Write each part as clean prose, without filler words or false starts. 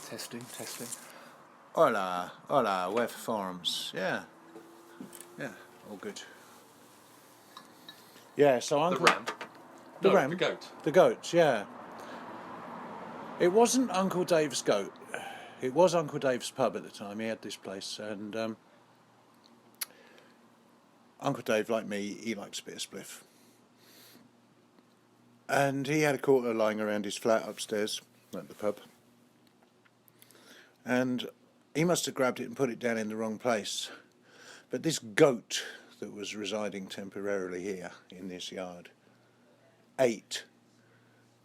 Testing. Hola, we're for forums. Yeah, all good. Yeah, so Uncle... The ram? The goat. The goats, yeah. It wasn't Uncle Dave's goat. It was Uncle Dave's pub at the time. He had this place, and Uncle Dave, like me, he likes a bit of spliff. And he had a quarter lying around his flat upstairs at the pub. And he must have grabbed it and put it down in the wrong place. But this goat that was residing temporarily here in this yard ate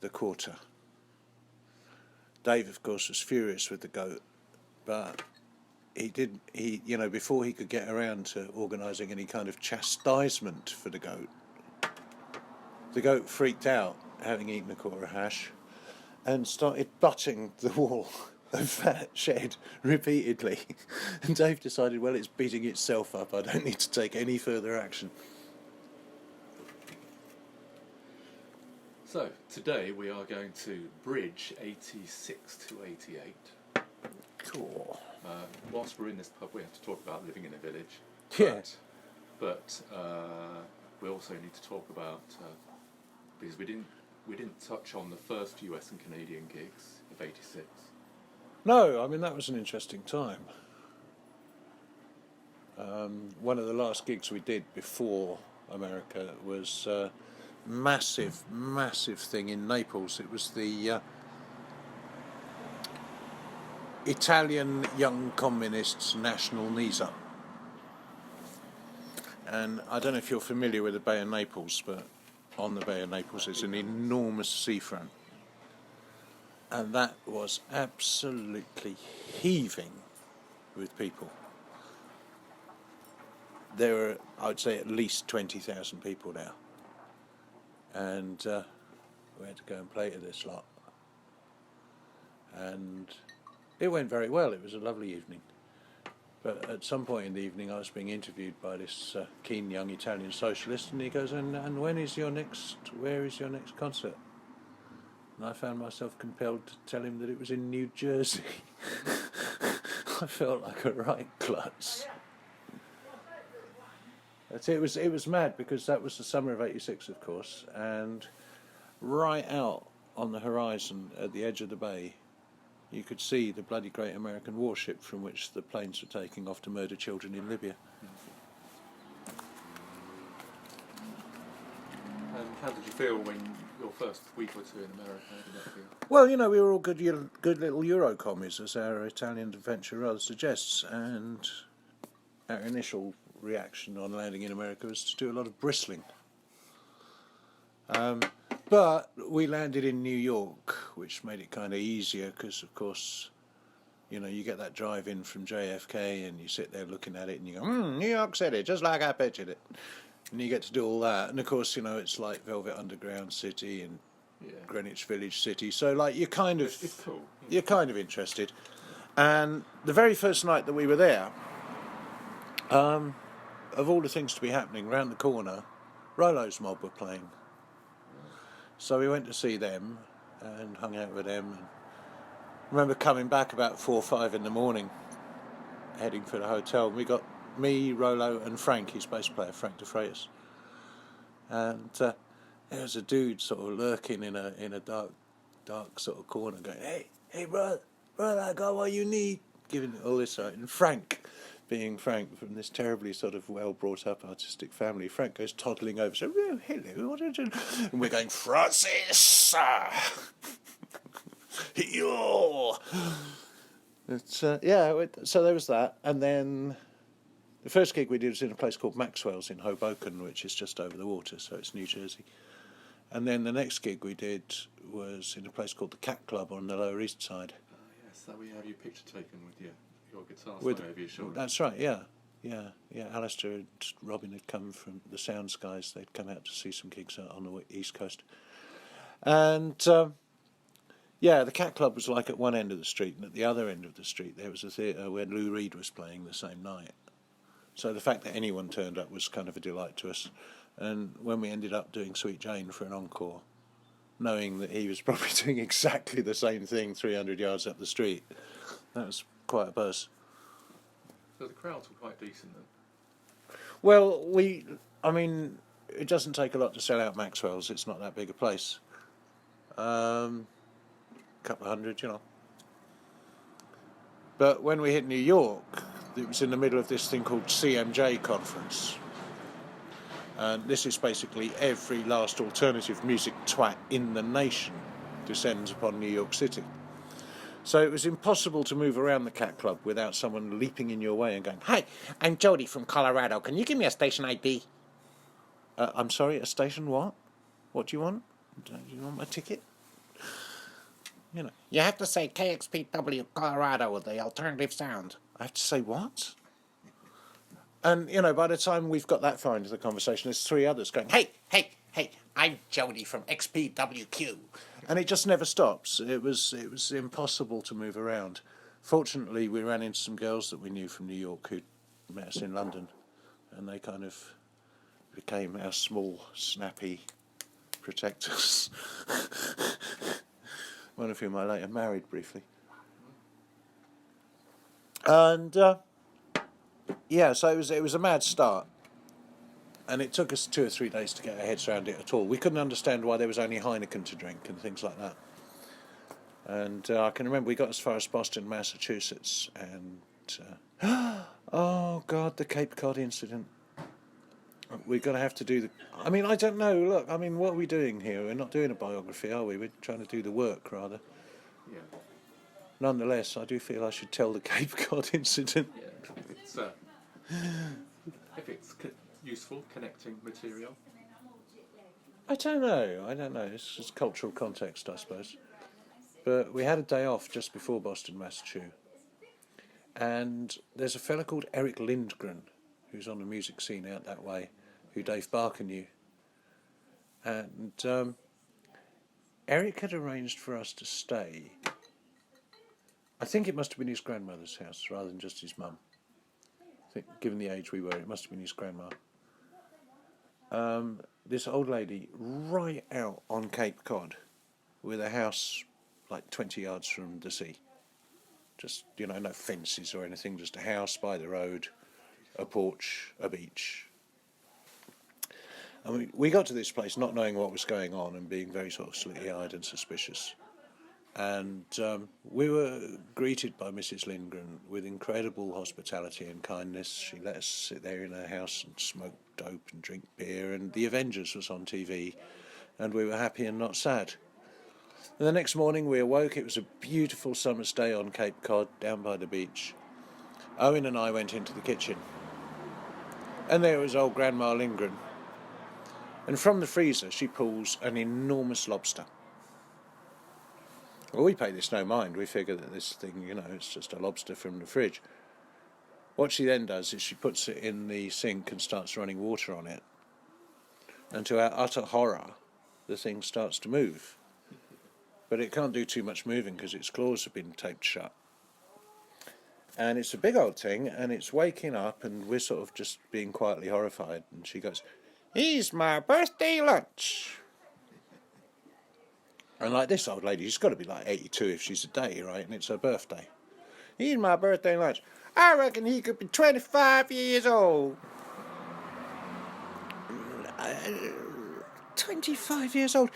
the quarter. Dave, of course, was furious with the goat, but before he could get around to organising any kind of chastisement for the goat freaked out, having eaten a quarter of hash, and started butting the wall of that shed repeatedly. And Dave decided, well, it's beating itself up. I don't need to take any further action. So, today we are going to bridge 86 to 88. Cool. Whilst we're in this pub, we have to talk about living in a village. Yeah. But we also need to talk about, because we didn't touch on the first US and Canadian gigs of 86. No, I mean, that was an interesting time. One of the last gigs we did before America was a massive thing in Naples. It was the Italian Young Communists National Knees Up. And I don't know if you're familiar with the Bay of Naples, but on the Bay of Naples is an enormous seafront. And that was absolutely heaving with people. There were, I would say, at least 20,000 people there. And we had to go and play to this lot. And it went very well. It was a lovely evening. But at some point in the evening, I was being interviewed by this keen young Italian socialist, and he goes, and where is your next concert? And I found myself compelled to tell him that it was in New Jersey. I felt like a right klutz. It was mad, because that was the summer of '86, of course, and right out on the horizon at the edge of the bay, you could see the bloody great American warship from which the planes were taking off to murder children in Libya. And how did you feel when your first week or two in America? How did that feel? Well, we were all good little Euro commies, as our Italian adventure rather suggests, and our initial reaction on landing in America was to do a lot of bristling. But we landed in New York, which made it kind of easier, because, of course, you get that drive in from JFK and you sit there looking at it and you go, New York City, just like I pictured it. And you get to do all that. And, of course, it's like Velvet Underground City and Greenwich Village City. So, you're kind of... It's cool. You're kind of interested. And the very first night that we were there, of all the things to be happening, round the corner, Rolo's Mob were playing. So we went to see them and hung out with them. And I remember coming back about 4 or 5 in the morning, heading for the hotel. We got me, Rolo, and Frank, his bass player, Frank de Freitas. And there was a dude sort of lurking in a dark sort of corner, going, "Hey, brother, I got what you need." Giving it all this right. And Frank, being Frank from this terribly sort of well brought up artistic family, Frank goes toddling over, so, "Oh, hello, what are you doing?" And we're going, "Francis, yo." So there was that, and then the first gig we did was in a place called Maxwell's in Hoboken, which is just over the water, so it's New Jersey. And then the next gig we did was in a place called the Cat Club on the Lower East Side. Yes, that we have your picture taken with your guitar slung over your shoulder. That's right, yeah. Alistair and Robin had come from the Sounds guys. They'd come out to see some gigs out on the East Coast. And, the Cat Club was at one end of the street, and at the other end of the street there was a theatre where Lou Reed was playing the same night. So the fact that anyone turned up was kind of a delight to us. And when we ended up doing Sweet Jane for an encore, knowing that he was probably doing exactly the same thing 300 yards up the street. That was quite a buzz. So the crowds were quite decent then? Well, it doesn't take a lot to sell out Maxwell's. It's not that big a place. Couple of hundred, But when we hit New York, it was in the middle of this thing called CMJ conference. And this is basically every last alternative music twat in the nation descends upon New York City. So it was impossible to move around the Cat Club without someone leaping in your way and going, "Hi, I'm Jody from Colorado. Can you give me a station ID?" I'm sorry, a station what? What do you want? Do you want my ticket? You have to say KXPW Colorado with the alternative sound. I have to say what? And, by the time we've got that far into the conversation, there's three others going, "Hey, Hey, I'm Jody from XPWQ. and it just never stops. It was impossible to move around. Fortunately, we ran into some girls that we knew from New York who'd met us in London, and they kind of became our small, snappy protectors. One of whom I later married briefly. And so it was a mad start. And it took us 2 or 3 days to get our heads around it at all. We couldn't understand why there was only Heineken to drink and things like that. And I can remember we got as far as Boston, Massachusetts, and oh God, the Cape Cod incident. We're going to have to do I don't know. Look, what are we doing here? We're not doing a biography, are we? We're trying to do the work, rather. Yeah. Nonetheless, I do feel I should tell the Cape Cod incident. Yeah. If it's useful, connecting material. I don't know. It's just cultural context, I suppose. But we had a day off just before Boston, Massachusetts. And there's a fella called Eric Lindgren, who's on the music scene out that way, who Dave Barker knew. And Eric had arranged for us to stay. I think it must have been his grandmother's house rather than just his mum. I think, given the age we were, it must have been his grandma. This old lady right out on Cape Cod with a house like 20 yards from the sea. Just, no fences or anything, just a house by the road, a porch, a beach. We got to this place not knowing what was going on and being very sort of slitty-eyed and suspicious. And we were greeted by Mrs. Lindgren with incredible hospitality and kindness. She let us sit there in her house and smoke dope and drink beer, and The Avengers was on TV, and we were happy and not sad. And the next morning we awoke. It was a beautiful summer's day on Cape Cod, down by the beach. Owen and I went into the kitchen, and there was old Grandma Lindgren. And from the freezer she pulls an enormous lobster. Well, we pay this no mind. We figure that this thing, it's just a lobster from the fridge. What she then does is she puts it in the sink and starts running water on it. And to our utter horror, the thing starts to move. But it can't do too much moving because its claws have been taped shut. And it's a big old thing, and it's waking up, and we're sort of just being quietly horrified. And she goes, "Here's my birthday lunch." And like this old lady, she's got to be like 82 if she's a day, right? And it's her birthday. "Here's my birthday lunch. I reckon he could be 25 years old." 25 years old.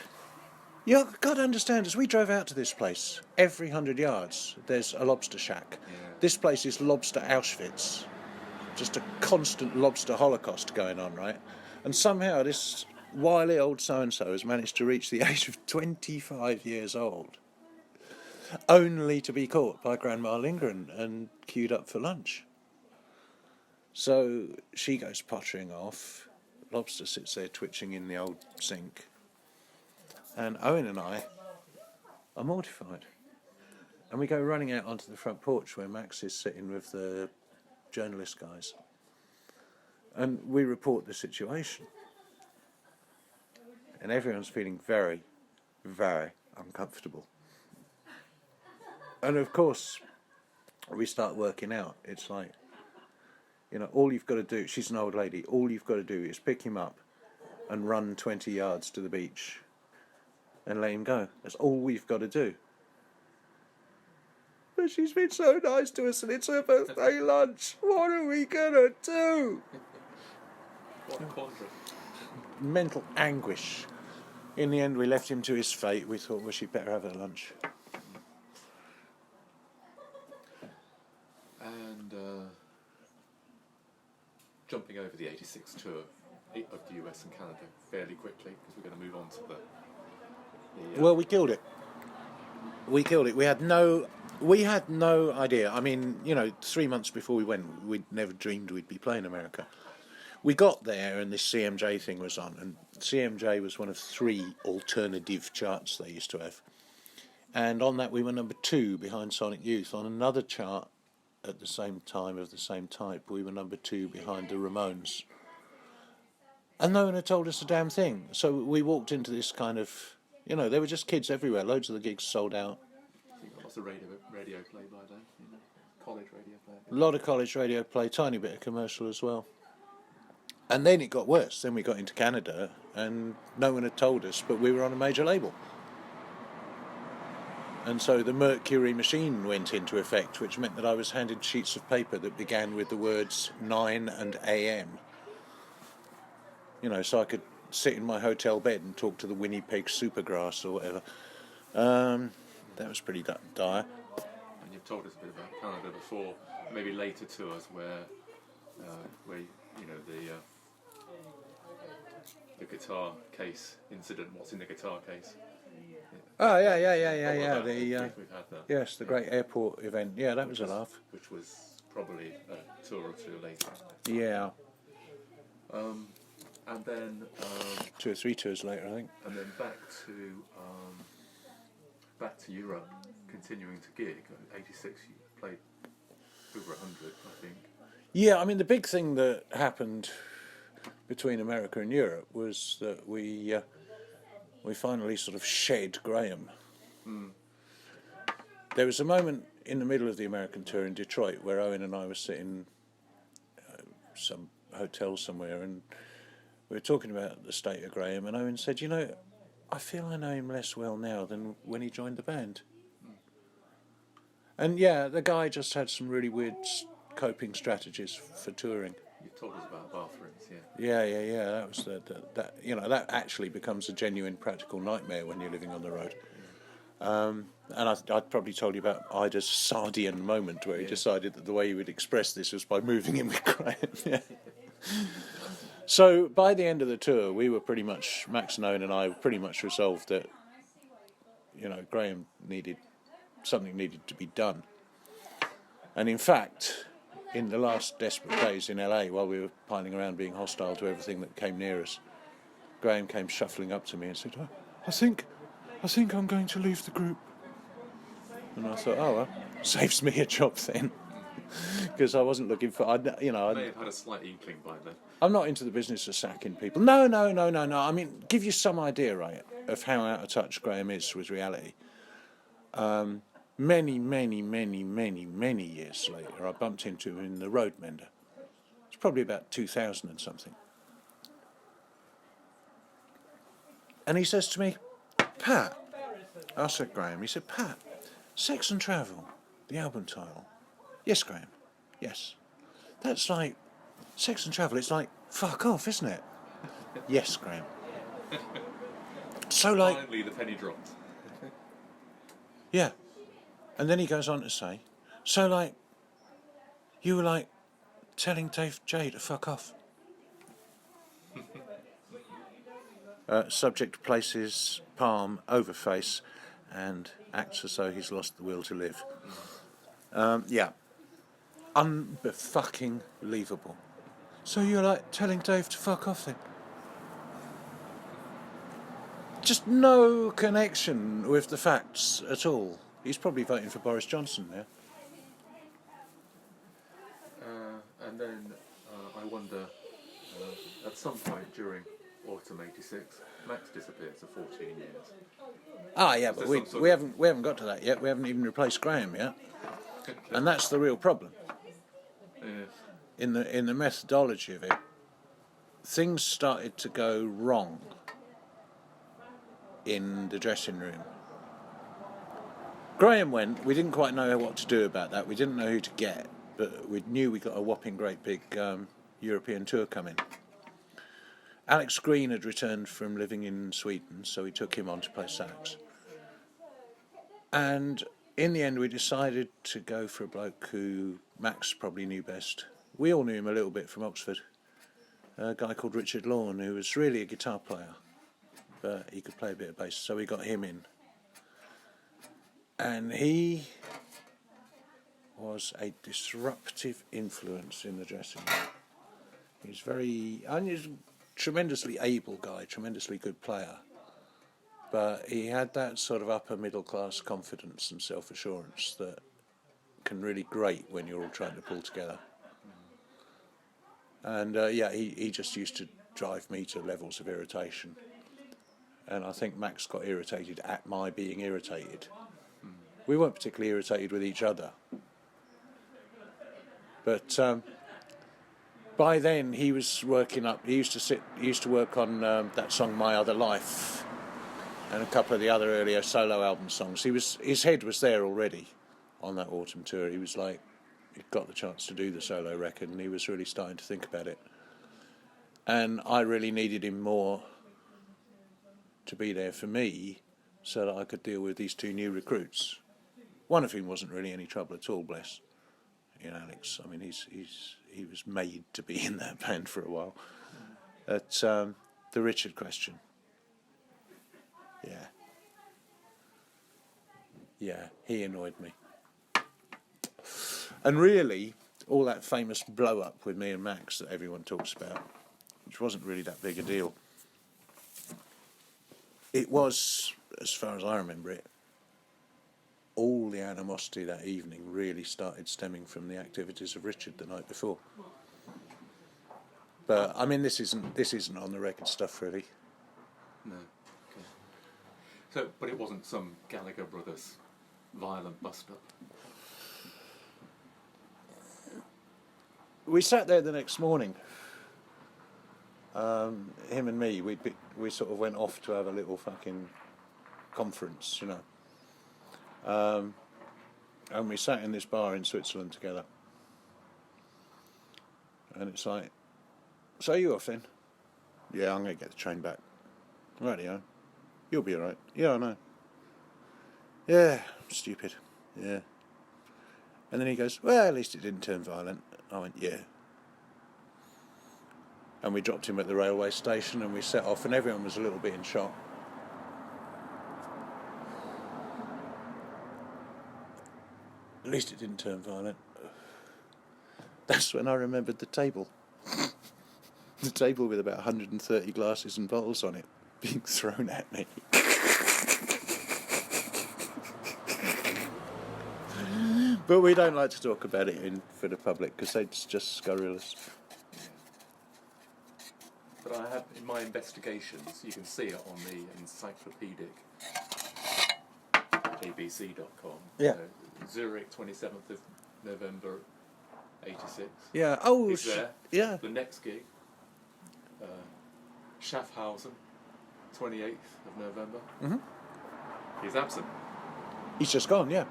You've got to understand, as we drove out to this place, every 100 yards there's a lobster shack. Yeah. This place is lobster Auschwitz. Just a constant lobster holocaust going on, right? And somehow this wily old so-and-so has managed to reach the age of 25 years old, only to be caught by Grandma Lindgren and queued up for lunch. So she goes pottering off. Lobster sits there twitching in the old sink. And Owen and I are mortified. And we go running out onto the front porch where Max is sitting with the journalist guys. And we report the situation. And everyone's feeling very, very uncomfortable. And of course, we start working out. It's like, all you've got to do, she's an old lady, all you've got to do is pick him up and run 20 yards to the beach. and let him go. That's all we've got to do. But she's been so nice to us and it's her birthday lunch. What are we going to do? What a quandary. Mental anguish. In the end, we left him to his fate. We thought, well, she'd better have her lunch. And jumping over the 86 tour of the US and Canada fairly quickly, because we're going to move on to the Well, we killed it. We killed it. We had no idea. I mean, 3 months before we went, we'd never dreamed we'd be playing America. We got there and this CMJ thing was on, and CMJ was one of 3 alternative charts they used to have. And on that we were number 2 behind Sonic Youth. On another chart at the same time of the same type, we were number 2 behind the Ramones. And no one had told us a damn thing. So we walked into this kind of, there were just kids everywhere. Loads of the gigs sold out. I think lots of radio play by then, college radio play. A lot of college radio play, tiny bit of commercial as well. And then it got worse. Then we got into Canada and no one had told us, but we were on a major label. And so the Mercury machine went into effect, which meant that I was handed sheets of paper that began with the words 9 and AM. So I could sit in my hotel bed and talk to the Winnipeg Supergrass or whatever. That was pretty dire. And you've told us a bit about Canada before, maybe later tours where the guitar case incident. What's in the guitar case? Oh yeah. We've had that. Yes, the great airport event. Yeah, that was a laugh. Which was probably a tour or 2 later. Yeah. And then 2 or 3 tours later, I think. And then back to Europe, continuing to gig. In '86, you played over 100, I think. Yeah, I mean the big thing that happened between America and Europe was that we finally sort of shed Graham. There was a moment in the middle of the American tour in Detroit where Owen and I were sitting some hotel somewhere and we were talking about the state of Graham, and Owen said, I feel I know him less well now than when he joined the band. And yeah, the guy just had some really weird coping strategies for touring. You told us about bathrooms, yeah. Yeah. That was that actually becomes a genuine practical nightmare when you're living on the road. And I'd probably told you about Ida's Sardian moment where he decided that the way he would express this was by moving in with Graham. Yeah. So by the end of the tour, we were pretty much, Max and Owen and I were pretty much resolved that, Graham something needed to be done. And in fact, in the last desperate days in LA, while we were piling around being hostile to everything that came near us, Graham came shuffling up to me and said, I think I'm going to leave the group. And I thought, oh well, saves me a job then. Because I wasn't looking for, I may have had a slight inkling by then. I'm not into the business of sacking people. No. I mean, give you some idea, right, of how out of touch Graham is with reality. Many years later, I bumped into him in the Road Mender. It's probably about 2000 and something. And he says to me, Pat, I said, Graham, he said, Pat, Sex and Travel, the album title. Yes, Graham, yes. That's like, Sex and Travel, it's like, fuck off, isn't it? Yes, Graham. So like... Finally, the penny dropped. Yeah. And then he goes on to say, so like, you were like telling Dave J to fuck off. Subject places palm over face and acts as though he's lost the will to live. Yeah. Unfucking believable. So you're like telling Dave to fuck off then? Just no connection with the facts at all. He's probably voting for Boris Johnson now. And then I wonder, at some point during autumn '86, Max disappeared for 14 years. Ah, yeah, but we haven't got to that yet. We haven't even replaced Graham yet, and that's the real problem. Yeah. In the methodology of it, things started to go wrong in the dressing room. Graham went. We didn't quite know what to do about that. We didn't know who to get, but we knew we got a whopping great big European tour coming. Alex Green had returned from living in Sweden, so we took him on to play sax. And in the end, we decided to go for a bloke who Max probably knew best. We all knew him a little bit from Oxford. A guy called Richard Lawn, who was really a guitar player, but he could play a bit of bass, so we got him in. And he was a disruptive influence in the dressing room. He's he's a tremendously able guy, tremendously good player, but he had that sort of upper middle class confidence and self-assurance that can really grate when you're all trying to pull together. And he just used to drive me to levels of irritation. And I think Max got irritated at my being irritated. We weren't particularly irritated with each other. But by then he was working up. He used to work on that song "My Other Life" and a couple of the other earlier solo album songs. His head was there already on that autumn tour. He was like, he'd got the chance to do the solo record, and he was really starting to think about it. And I really needed him more to be there for me, so that I could deal with these two new recruits. One of whom wasn't really any trouble at all, bless. Alex. I mean, he was made to be in that band for a while. But the Richard question. Yeah, he annoyed me. And really, all that famous blow-up with me and Max that everyone talks about, which wasn't really that big a deal, it was, as far as I remember it, all the animosity that evening really started stemming from the activities of Richard the night before. But I mean, this isn't on the record stuff, really. No. Okay. So, but it wasn't some Gallagher brothers violent bust-up. We sat there the next morning. Him and me, we sort of went off to have a little fucking conference, and we sat in this bar in Switzerland together. And it's like, so you off then? Yeah, I'm going to get the train back. Rightio. You'll be alright. Yeah, I know. Yeah, stupid. Yeah. And then he goes, well, at least it didn't turn violent. I went, yeah. And we dropped him at the railway station and we set off, and everyone was a little bit in shock. At least it didn't turn violent. That's when I remembered the table. The table with about 130 glasses and bottles on it being thrown at me. But we don't like to talk about it for the public because it's just scurrilous. But I have, in my investigations, you can see it on the encyclopedic abc.com. Yeah. Zurich, 27th of November, 86. Yeah. Oh, He's there. yeah. The next gig, Schaffhausen, 28th of November. Mm-hmm. He's absent. He's just gone. Yeah.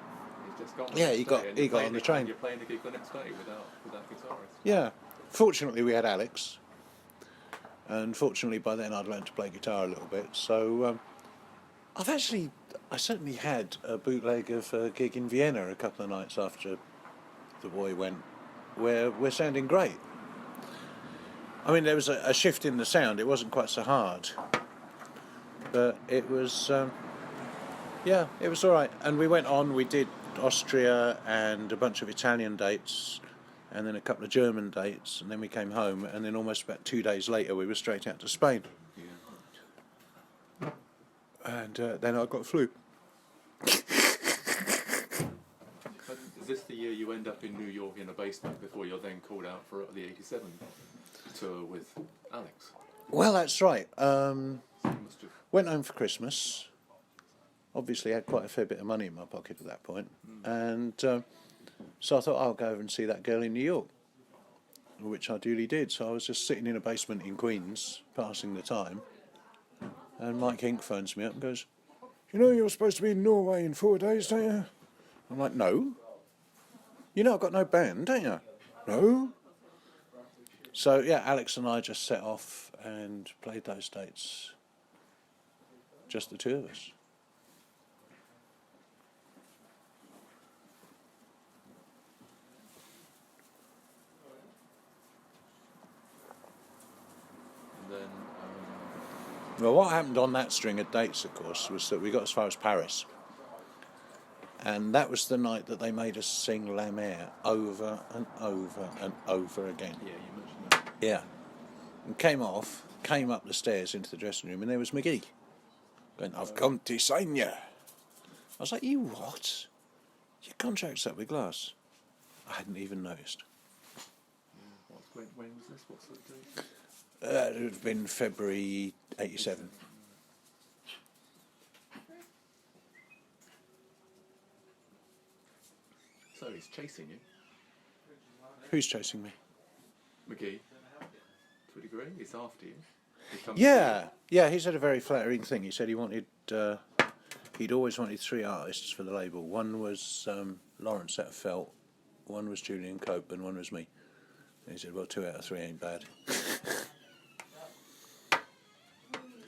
He's just gone. Yeah, he got on the train. You're playing the gig the next day without guitarist. Yeah. Fortunately, we had Alex. And fortunately, by then I'd learned to play guitar a little bit. So I certainly had a bootleg of a gig in Vienna a couple of nights after the boy went, where we're sounding great. I mean, there was a shift in the sound. It wasn't quite so hard. But it was, it was all right. And we went on, we did Austria and a bunch of Italian dates, and then a couple of German dates, and then we came home, and then almost about 2 days later we were straight out to Spain. Yeah. And then I got flu. Is this the year you end up in New York in a basement before you're then called out for the 87 tour with Alex? Well, that's right. Went home for Christmas. Obviously had quite a fair bit of money in my pocket at that point. And so I thought I'll go over and see that girl in New York, which I duly did. So I was just sitting in a basement in Queens, passing the time. And Mike Hink phones me up and goes, "You know you're supposed to be in Norway in 4 days, don't you?" I'm like, "No." "You know I've got no band, don't you?" "No." So yeah, Alex and I just set off and played those dates. Just the two of us. And then, Well, what happened on that string of dates, of course, was that we got as far as Paris. And that was the night that they made us sing La Mer over and over and over again. yeah, you mentioned that. Yeah. And came up the stairs into the dressing room, and there was McGee. Going, "I've come to sign you." I was like, "You what? Your contract's up with Glass." I hadn't even noticed. When was this? What's the date? It would have been February 87. So he's chasing you, Who's chasing me? McGee. To a degree, he's after you. He comes Yeah, he said a very flattering thing. He said he'd always wanted 3 artists for the label. One was Lawrence out of Felt, one was Julian Cope, and one was me. And he said, "Well, 2 out of 3 ain't bad."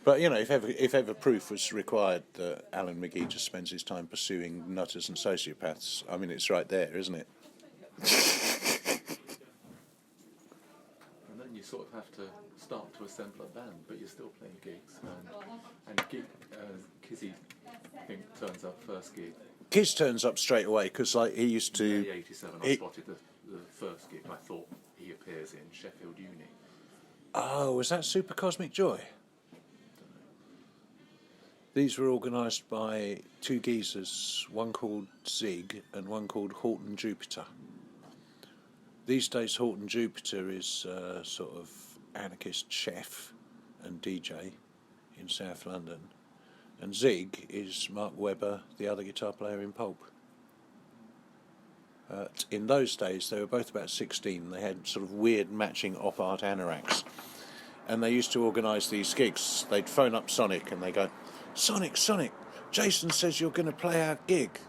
But you know, if ever proof was required that Alan McGee just spends his time pursuing nutters and sociopaths, I mean, it's right there, isn't it? And then you sort of have to start to assemble a band, but you're still playing gigs. And Kizzy, I think, turns up first gig. Kiz turns up straight away because like he used to. May 87, I spotted the first gig. I thought he appears in Sheffield Uni. Oh, was that Super Cosmic Joy? These were organised by 2 geezers, one called Zig and one called Horton Jupiter. These days, Horton Jupiter is a sort of anarchist chef and DJ in South London. And Zig is Mark Webber, the other guitar player in Pulp. In those days, they were both about 16. They had sort of weird matching op-art anoraks. And they used to organise these gigs. They'd phone up Sonic and they go, Sonic, Jason says you're going to play our gig."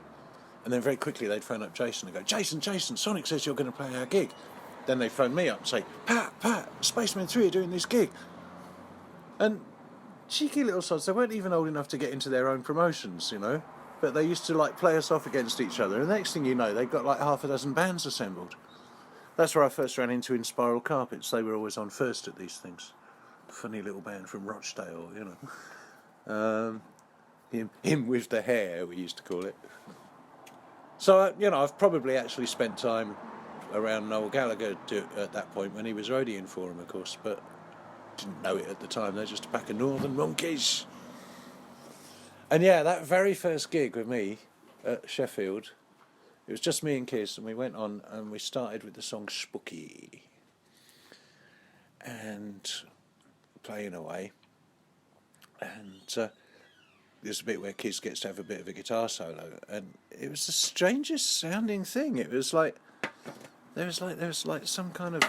And then very quickly they'd phone up Jason and go, Jason, Sonic says you're going to play our gig." Then they'd phone me up and say, Pat, Spaceman 3 are doing this gig. And cheeky little sods, they weren't even old enough to get into their own promotions, you know. But they used to like play us off against each other. And the next thing you know, they've got like half a dozen bands assembled. That's where I first ran into Inspiral Carpets. They were always on first at these things. Funny little band from Rochdale, you know. Him with the hair, we used to call it. So, you know, I've probably actually spent time around Noel Gallagher at that point when he was roadieing for him, of course, but didn't know it at the time. They're just a pack of northern monkeys. And yeah, that very first gig with me at Sheffield, it was just me and Kiz, and we went on and we started with the song Spooky. And playing away. And there's a bit where Kiz gets to have a bit of a guitar solo, and it was the strangest sounding thing. It was like there was like some kind of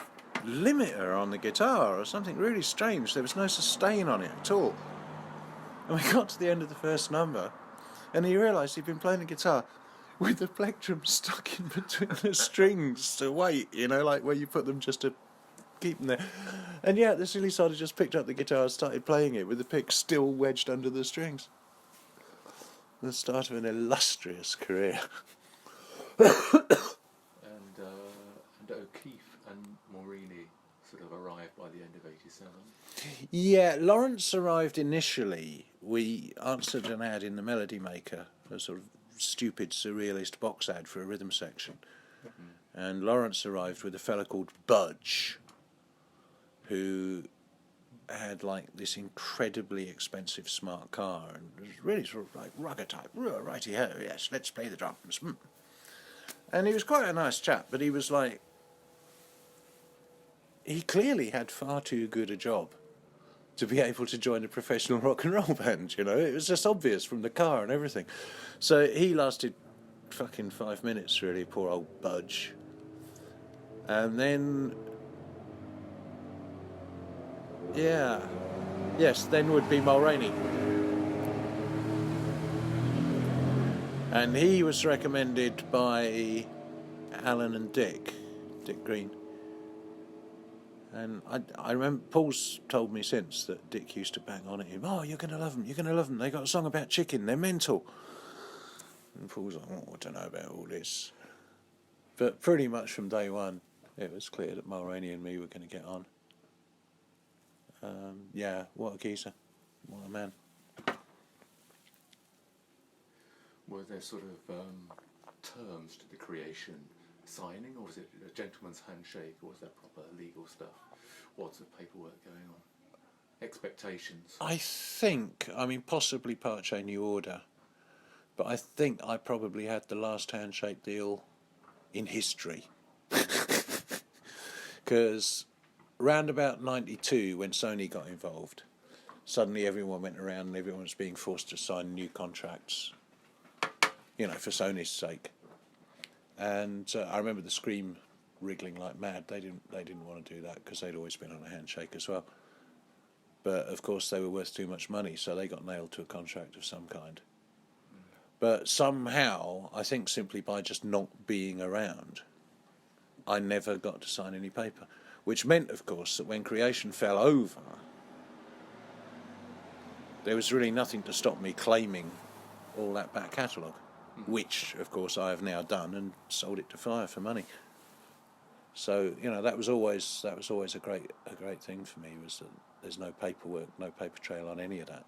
limiter on the guitar or something really strange. There was no sustain on it at all. And we got to the end of the first number, and he realised he'd been playing the guitar with the plectrum stuck in between the strings to wait, you know, like where you put them just to keep them there. And yeah, the silly sod just picked up the guitar and started playing it with the pick still wedged under the strings. The start of an illustrious career. And O'Keefe and Morini sort of arrived by the end of 87. Yeah, Lawrence arrived initially. We answered an ad in the Melody Maker, a sort of stupid surrealist box ad for a rhythm section. Mm-hmm. And Lawrence arrived with a fella called Budge, who had like this incredibly expensive smart car and was really sort of like rugged type. Righty ho, yes, let's play the drums. And he was quite a nice chap, but he was like, he clearly had far too good a job to be able to join a professional rock and roll band, you know. It was just obvious from the car and everything. So he lasted fucking 5 minutes, really, poor old Budge. And then then would be Mulroney. And he was recommended by Alan and Dick Green. And I remember Paul's told me since that Dick used to bang on at him. Oh, you're going to love them. You're going to love them. They got a song about chicken. They're mental. And Paul's like, oh, I don't know about all this. But pretty much from day one, it was clear that Mulroney and me were going to get on. Yeah, what a geezer. What a man. Were there sort of terms to the creation signing, or was it a gentleman's handshake, or was there proper legal stuff? What's the paperwork going on? Expectations? I think, possibly part chain new order, but I think I probably had the last handshake deal in history. Because round about 92, when Sony got involved, suddenly everyone went around and everyone was being forced to sign new contracts, for Sony's sake. And I remember the Scream wriggling like mad. They didn't want to do that because they'd always been on a handshake as well. But of course they were worth too much money, so they got nailed to a contract of some kind. But somehow, I think simply by just not being around, I never got to sign any paper. Which meant, of course, that when creation fell over, there was really nothing to stop me claiming all that back catalogue. Which, of course, I have now done and sold it to Fire for money. So that was always a great thing for me, was that there's no paperwork, no paper trail on any of that.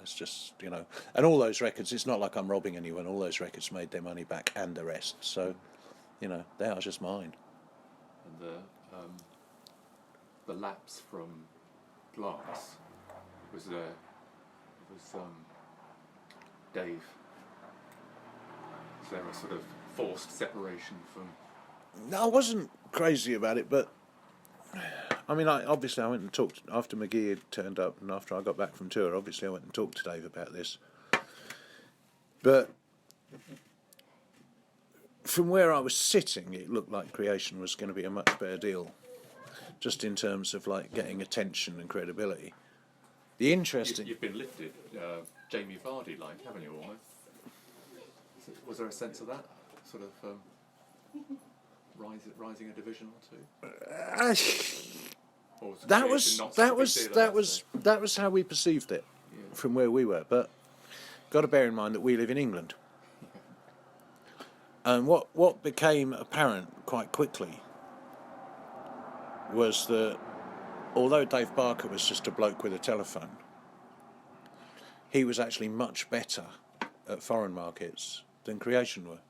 It's just and all those records. It's not like I'm robbing anyone. All those records made their money back and the rest. So they are just mine. And the lapse from glass was Dave. Is there a sort of forced separation from? No, I wasn't crazy about it, but I went and talked after McGee had turned up, and after I got back from tour. Obviously, I went and talked to Dave about this. But from where I was sitting, it looked like creation was going to be a much better deal, just in terms of like getting attention and credibility. The interesting. You've been lifted, Jamie Vardy, like, haven't you? Almost. Was there a sense of that sort of rising a division or two? Or that was how we perceived it from where we were. But got to bear in mind that we live in England, and what became apparent quite quickly was that although Dave Barker was just a bloke with a telephone, he was actually much better at foreign markets than creation were.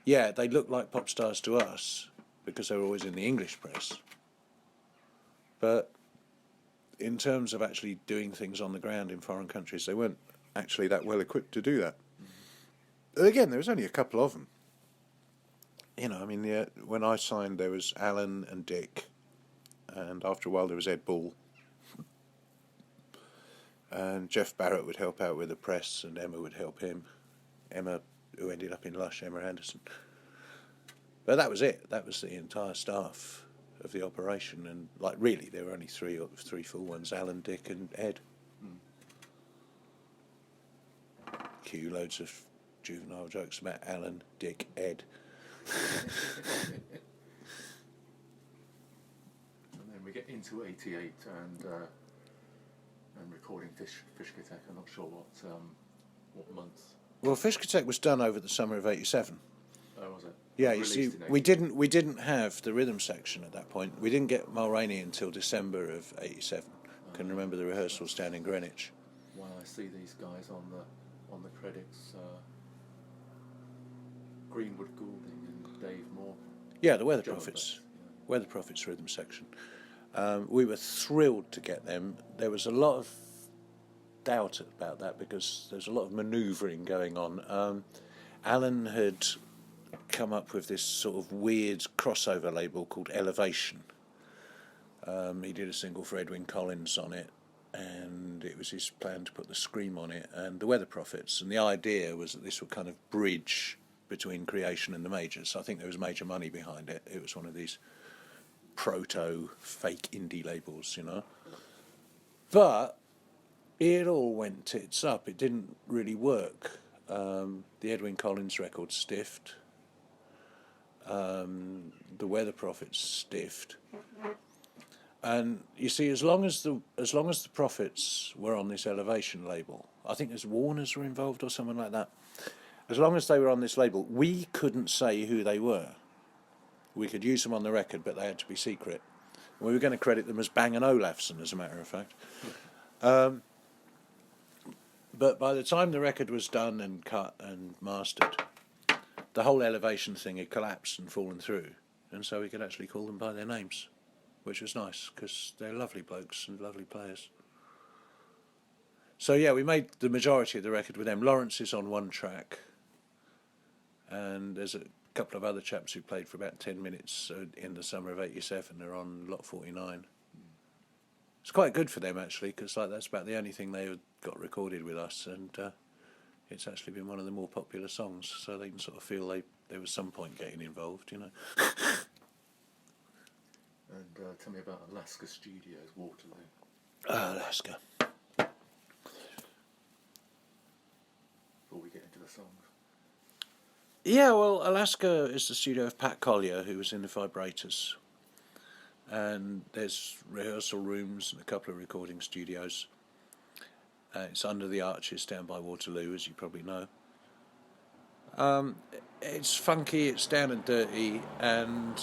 Yeah, they looked like pop stars to us because they were always in the English press. But in terms of actually doing things on the ground in foreign countries, they weren't actually that well equipped to do that. Again, there was only a couple of them. When I signed, there was Alan and Dick, and after a while there was Ed Ball. And Jeff Barrett would help out with the press, and Emma would help him. Emma, who ended up in Lush, Emma Anderson. But that was it. That was the entire staff of the operation, and really, there were only three full ones: Alan, Dick, and Ed. Cue loads of juvenile jokes about Alan, Dick, Ed. And then we get into '88 and recording Fishcotheque. I'm not sure what months. Well, Fishcotheque was done over the summer of '87. Oh, was it? Yeah, you see, we didn't have the rhythm section at that point. We didn't get Mulroney until December of '87. Can remember the rehearsals down in Greenwich. Wow, I see these guys on the credits. Greenwood Goulding and Dave Moore. Yeah, the Weather Prophets. Yeah. Weather Prophets rhythm section. We were thrilled to get them. There was a lot of doubt about that because there's a lot of manoeuvring going on. Alan had come up with this sort of weird crossover label called Elevation. He did a single for Edwyn Collins on it, and it was his plan to put the Scream on it and the Weather Prophets, and the idea was that this would kind of bridge between creation and the majors. I think there was major money behind it. It was one of these proto fake indie labels, But it all went tits up. It didn't really work. The Edwyn Collins record stiffed. The Weather Prophets stiffed. And you see, as long as the Prophets were on this Elevation label, I think there's Warners were involved or something like that. As long as they were on this label, we couldn't say who they were. We could use them on the record, but they had to be secret. We were going to credit them as Bang & Olufsen, as a matter of fact. But by the time the record was done and cut and mastered, the whole Elevation thing had collapsed and fallen through, and so we could actually call them by their names, which was nice, because they're lovely blokes and lovely players. So yeah, we made the majority of the record with them. Lawrence is on one track, and there's a couple of other chaps who played for about 10 minutes in the summer of '87. They're on lot 49. It's quite good for them, actually, because that's about the only thing they got recorded with us, and it's actually been one of the more popular songs, so they can sort of feel there was some point getting involved, And tell me about Alaska Studios, Waterloo. Alaska. Before we get into the songs. Yeah, well, Alaska is the studio of Pat Collier, who was in the Vibrators. And there's rehearsal rooms and a couple of recording studios. It's under the arches down by Waterloo, as you probably know. It's funky, it's down and dirty, and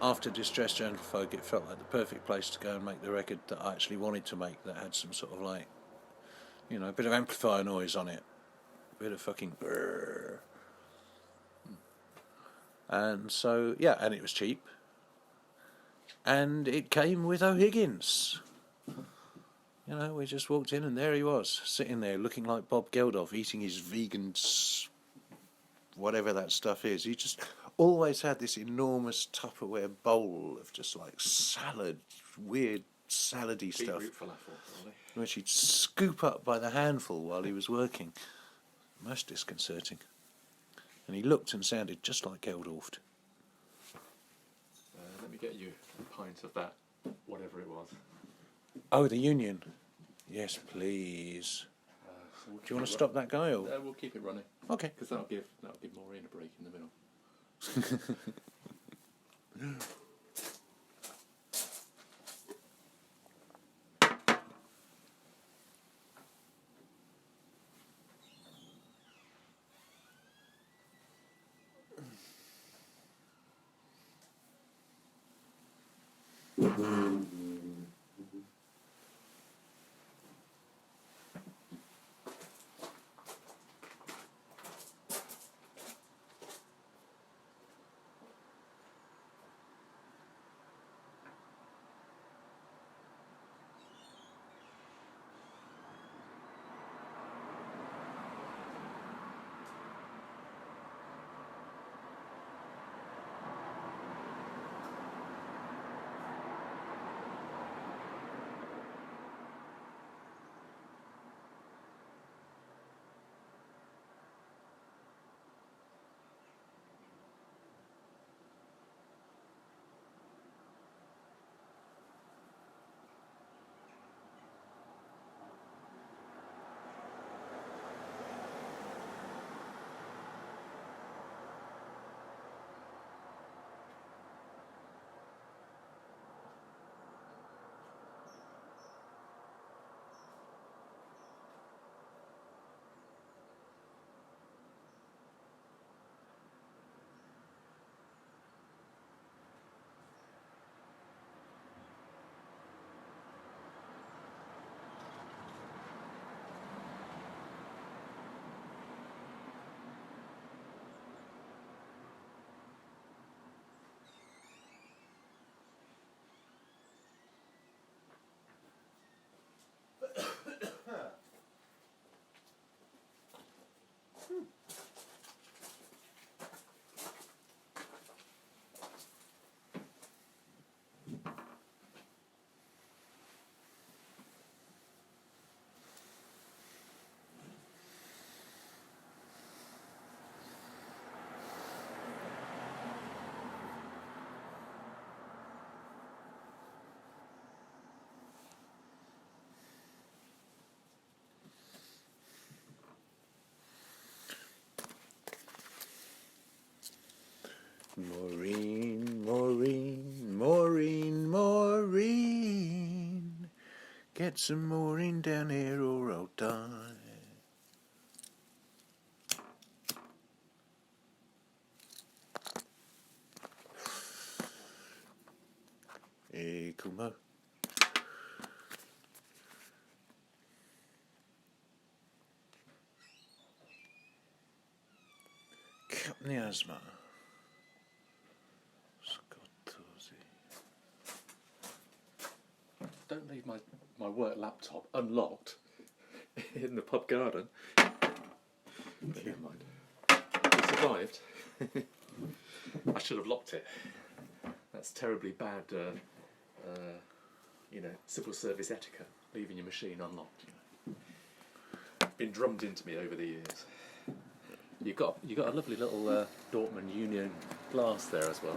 after Distressed Gentlefolk, it felt like the perfect place to go and make the record that I actually wanted to make, that had some sort of a bit of amplifier noise on it. A bit of fucking brrr. And so, yeah, and it was cheap. And it came with O'Higgins. We just walked in and there he was, sitting there looking like Bob Geldof, eating his vegan whatever that stuff is. He just always had this enormous Tupperware bowl of just salad, weird salady stuff, Beetroot falafel, probably. which he'd scoop up by the handful while he was working. Most disconcerting. And he looked and sounded just like Geldof. Let me get you a pint of that, whatever it was. Oh, the Union. Yes, please. So Do you want to stop that guy, or? We'll keep it running. Okay. Because that'll give Maureen a break in the middle. Maureen, Maureen, Maureen, Maureen. Get some Maureen down here or I'll die. Hey, Kumo. Capniasma. Don't leave my work laptop unlocked in the pub garden. Never mind. We survived. I should have locked it. That's terribly bad, civil service etiquette, leaving your machine unlocked. Been drummed into me over the years. You got a lovely little Dortmund Union glass there as well.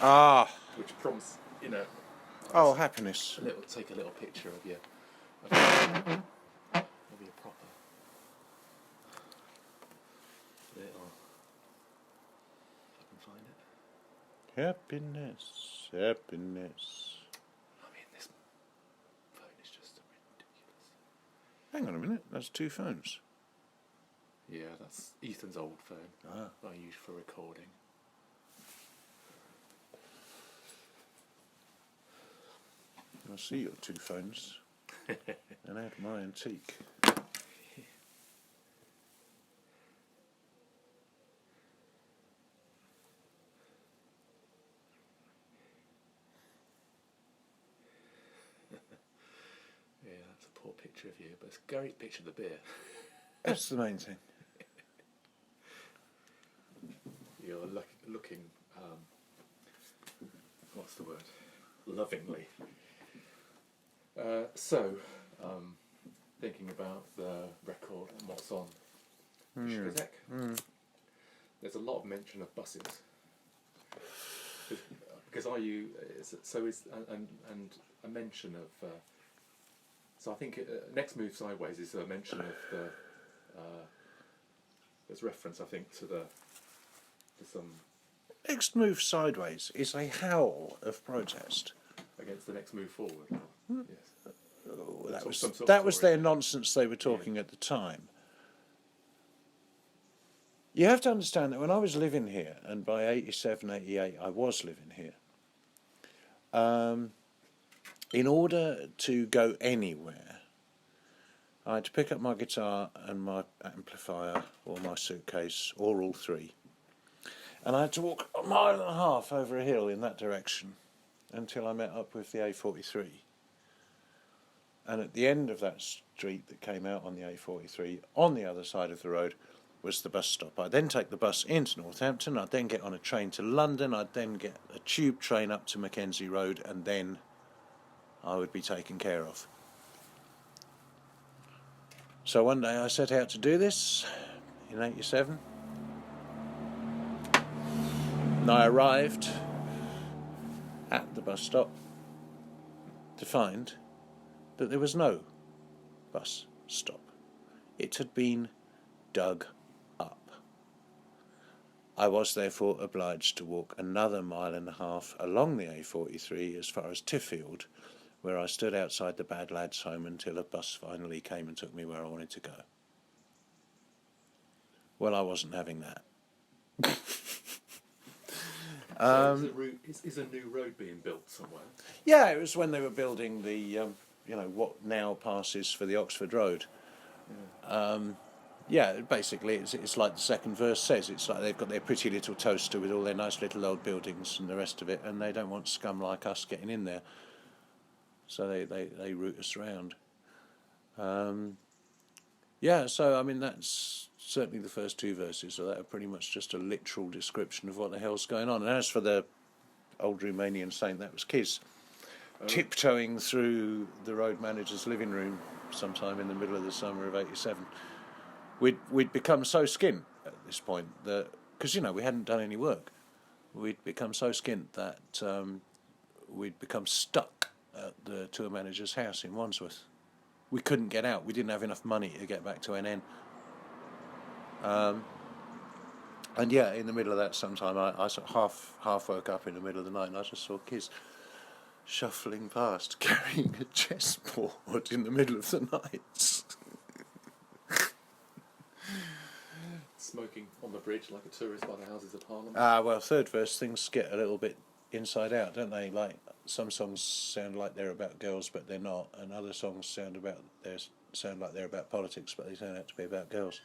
Ah. Which prompts, Oh, happiness. Take a little picture of your proper little. If I can find it. Happiness, happiness. I mean, this phone is just ridiculous. Hang on a minute, that's two phones. Yeah, that's Ethan's old phone that I use for recording. I see your two phones. And add my antique. Yeah, that's a poor picture of you, but it's a great picture of the beer. That's the main thing. You're looking, what's the word? Lovingly. Thinking about the record and what's on Fishcotheque. There's a lot of mention of buses. Because and a mention of. So I think Next Move Sideways is a mention of the. There's reference, I think, to some. Next Move Sideways is a howl of protest. Against the next move forward. Yes. Oh, Some sort that of was story. their nonsense they were talking at the time. You have to understand that when I was living here, and by 87, 88 I was living here, in order to go anywhere, I had to pick up my guitar and my amplifier or my suitcase, or all three. And I had to walk 1.5 miles over a hill in that direction until I met up with the A43. And at the end of that street that came out on the A43, on the other side of the road, was the bus stop. I'd then take the bus into Northampton, I'd then get on a train to London, I'd then get a tube train up to Mackenzie Road, and then I would be taken care of. So one day I set out to do this, in 87. And I arrived at the bus stop to find that there was no bus stop. It had been dug up. I was therefore obliged to walk another 1.5 miles along the A43 as far as Tiffield, where I stood outside the Bad Lads' home until a bus finally came and took me where I wanted to go. Well, I wasn't having that. Is a new road being built somewhere? Yeah, it was when they were building the, what now passes for the Oxford Road. Basically, it's like the second verse says. It's like they've got their pretty little toaster with all their nice little old buildings and the rest of it, and they don't want scum like us getting in there. So they route us around. That's certainly the first two verses, so that are pretty much just a literal description of what the hell's going on. And as for the old Romanian saint, that was Kiz, tiptoeing through the road manager's living room sometime in the middle of the summer of 87. We'd become so skint at this point that, because we hadn't done any work, we'd become so skint that we'd become stuck at the tour manager's house in Wandsworth. We couldn't get out. We didn't have enough money to get back to NN. And yeah, in the middle of that, sometime I sort of half woke up in the middle of the night, and I just saw kids shuffling past, carrying a chessboard in the middle of the night. Smoking on the bridge like a tourist by the Houses of Parliament. Well, third verse, things get a little bit inside out, don't they? Like, some songs sound like they're about girls, but they're not, and other songs sound like they're about politics, but they turn out to be about girls.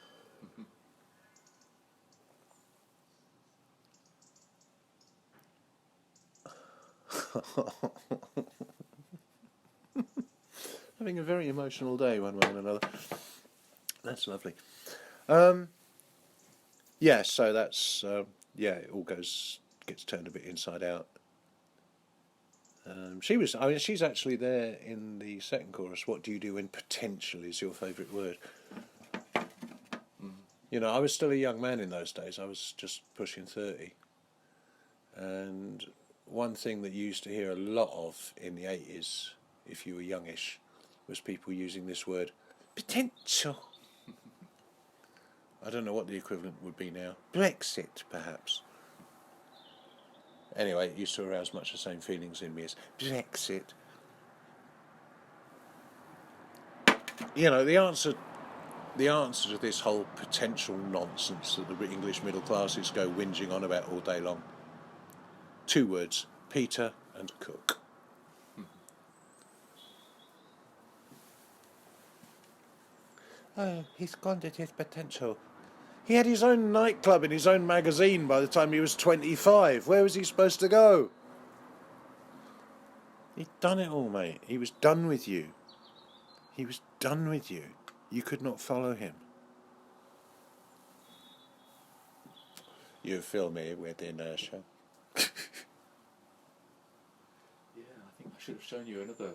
Having a very emotional day, one way and another. That's lovely. Yeah, so that's it all gets turned a bit inside out. She's actually there in the second chorus. What do you do when potential is your favourite word? You know, I was still a young man in those days. I was just pushing 30, and one thing that you used to hear a lot of in the 80s, if you were youngish, was people using this word, potential. I don't know what the equivalent would be now. Brexit, perhaps. Anyway, it used to arouse much the same feelings in me as Brexit. You know, the answer to this whole potential nonsense that the English middle classes go whinging on about all day long. 2 words, Peter and Cook. Oh, he's squandered his potential. He had his own nightclub in his own magazine by the time he was 25. Where was he supposed to go? He'd done it all, mate. He was done with you. He was done with you. You could not follow him. You fill me with inertia. Yeah, I think I should have shown you another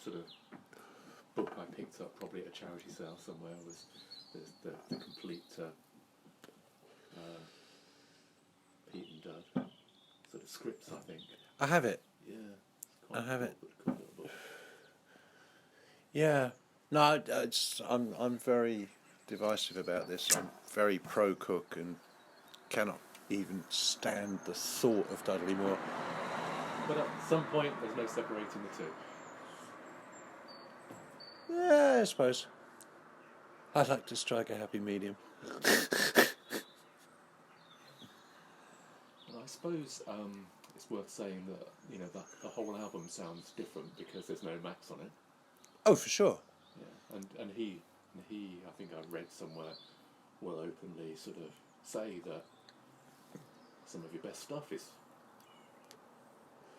sort of book I picked up probably at a charity sale somewhere. Was the complete Pete and Dud sort of scripts, I think. I have it. Yeah. I have it. Cool little book. Yeah. No, I'm very divisive about this. I'm very pro Cook and cannot even stand the thought of Dudley Moore. But at some point, there's no separating the two. Yeah, I suppose. I'd like to strike a happy medium. And I suppose it's worth saying that the whole album sounds different because there's no Max on it. Oh, for sure. Yeah, and he I think I read somewhere will openly sort of say that some of your best stuff is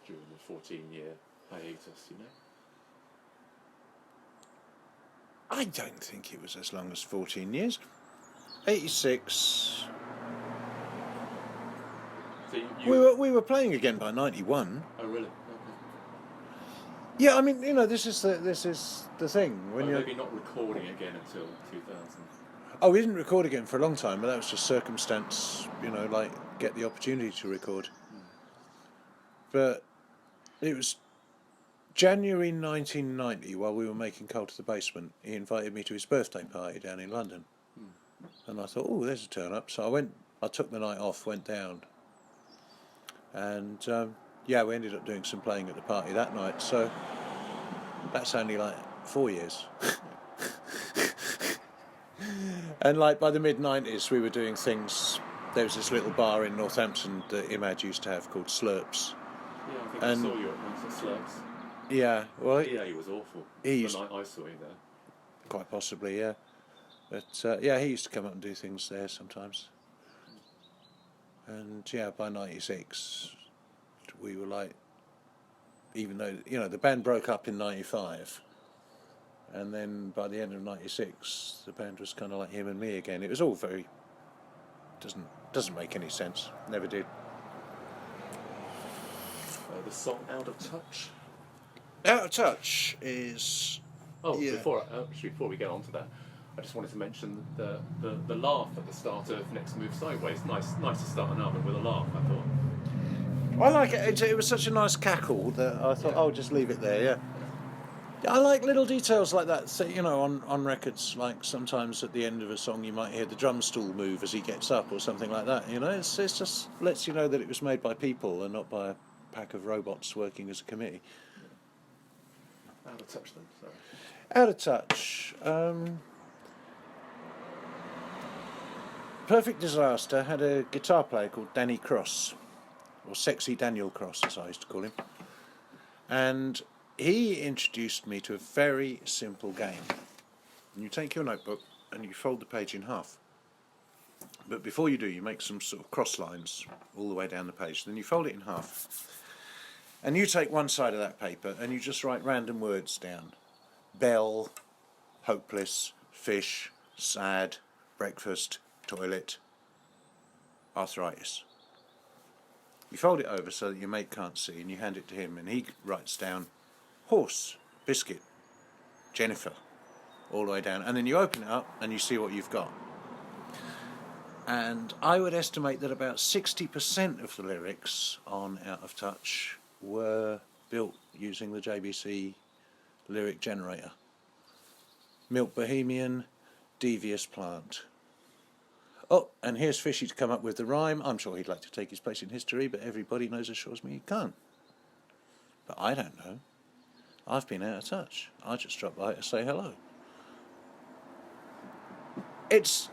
during the 14-year hiatus, you know. I don't think it was as long as 14 years. 86. So We were playing again by 91. Oh really? Okay. Yeah, I mean, this is the thing when you're. Maybe not recording again until 2000. Oh, we didn't record again for a long time, but that was just circumstance. Like get the opportunity to record. But it was January 1990, while we were making Coal to the Basement. He invited me to his birthday party down in London, and I thought, oh, there's a turn up. So I went. I took the night off, went down, and we ended up doing some playing at the party that night. So that's only like 4 years. And like by the mid-90s, we were doing things. There was this little bar in Northampton that Imad used to have called Slurps. Yeah, I think And- I saw you at once at Slurps. Yeah, well, Yeah, he was awful. He The used- night I saw you there. quite possibly, yeah. But he used to come up and do things there sometimes. And by 96, we were like, even though the band broke up in 95, and then by the end of 96, the band was kind of like him and me again. It was all very doesn't make any sense. Never did. The song Out of Touch. Out of Touch is. Oh, Yeah. before we get on to that, I just wanted to mention the laugh at the start of Next Move Sideways. Nice to start an album with a laugh, I thought. I like it. It was such a nice cackle that I thought, I'll just leave it there. Yeah. I like little details like that. So, on records, like sometimes at the end of a song you might hear the drum stool move as he gets up or something like that. It's just lets you know that it was made by people and not by a pack of robots working as a committee. Out of touch then, sorry. Out of touch. Perfect Disaster had a guitar player called Danny Cross, or Sexy Daniel Cross as I used to call him. And he introduced me to a very simple game. You take your notebook and you fold the page in half. But before you do, you make some sort of cross lines all the way down the page. Then you fold it in half. And you take one side of that paper and you just write random words down. Bell, hopeless, fish, sad, breakfast, toilet, arthritis. You fold it over so that your mate can't see and you hand it to him and he writes down horse, biscuit, Jennifer, all the way down. And then you open it up and you see what you've got. And I would estimate that about 60% of the lyrics on Out of Touch were built using the JBC lyric generator. Milk Bohemian, Devious Plant. Oh, and here's Fishy to come up with the rhyme. I'm sure he'd like to take his place in history, but everybody knows assures me he can't. But I don't know. I've been out of touch. I just dropped by to say hello. It's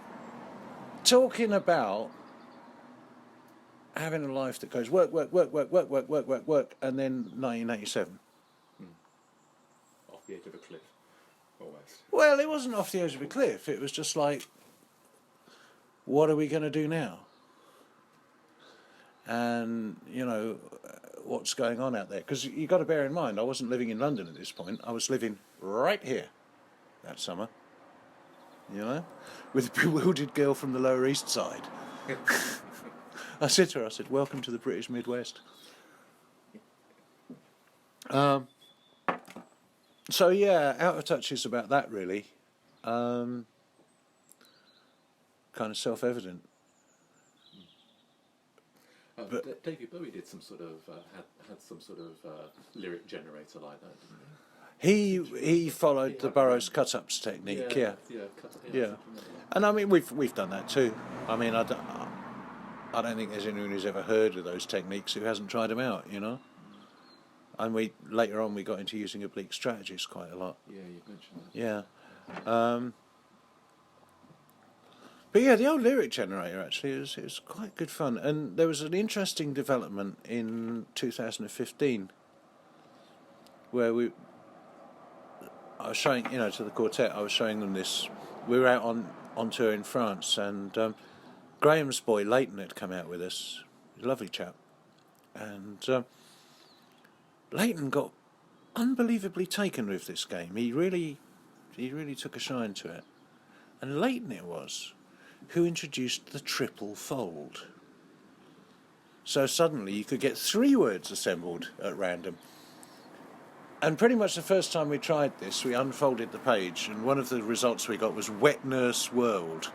talking about having a life that goes work, and then 1987. Off the edge of a cliff, almost. Well, it wasn't off the edge of a cliff. It was just like, what are we going to do now? And, what's going on out there? Because you've got to bear in mind, I wasn't living in London at this point. I was living right here that summer, with a bewildered girl from the Lower East Side. I said to her, welcome to the British Midwest. So, yeah, Out of Touch is about that, really. Kind of self-evident. But David Bowie did some sort of had some sort of lyric generator like that, didn't he followed the Burroughs cut-ups technique, yeah. And I mean, we've done that too. I mean, I don't think there's anyone who's ever heard of those techniques who hasn't tried them out, And later on we got into using oblique strategies quite a lot. Yeah, you mentioned that. Yeah. But yeah, the old lyric generator actually is quite good fun. And there was an interesting development in 2015 where I was showing, to the quartet, I was showing them this. We were out on tour in France, and Graham's boy Leighton had come out with us. He's a lovely chap. And Leighton got unbelievably taken with this game. He really took a shine to it. And Leighton it was who introduced the triple fold. So suddenly you could get 3 words assembled at random. And pretty much the first time we tried this, we unfolded the page, and one of the results we got was Wet Nurse World.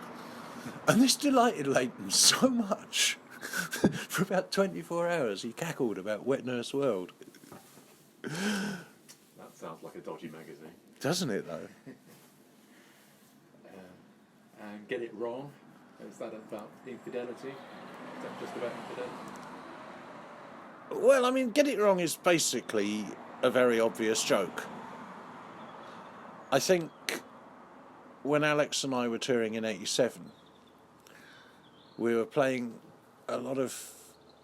And this delighted Leighton so much. For about 24 hours he cackled about Wet Nurse World. That sounds like a dodgy magazine. Doesn't it, though? And Get It Wrong, is that about infidelity? Is that just about infidelity? Well, I mean, Get It Wrong is basically a very obvious joke. I think when Alex and I were touring in 87, we were playing a lot of...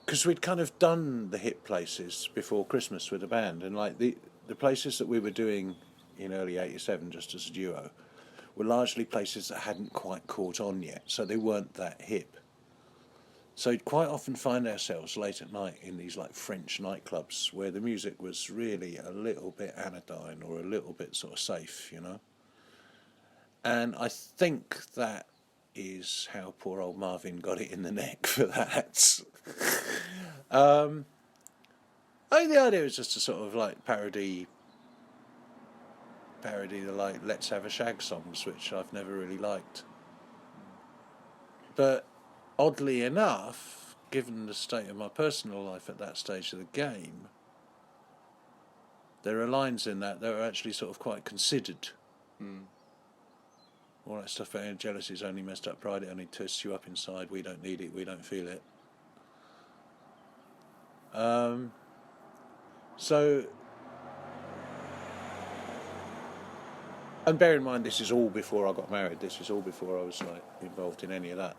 Because we'd kind of done the hit places before Christmas with the band, and like the places that we were doing in early 87 just as a duo were largely places that hadn't quite caught on yet, so they weren't that hip. So you'd quite often find ourselves late at night in these like French nightclubs where the music was really a little bit anodyne or a little bit sort of safe, And I think that is how poor old Marvin got it in the neck for that. I think the idea was just to sort of like parody the like Let's Have a Shag songs, which I've never really liked. But oddly enough, given the state of my personal life at that stage of the game, there are lines in that are actually sort of quite considered. All that stuff about jealousy's only messed up pride, it only twists you up inside, we don't need it, we don't feel it. So, and bear in mind, this is all before I got married. This is all before I was like involved in any of that.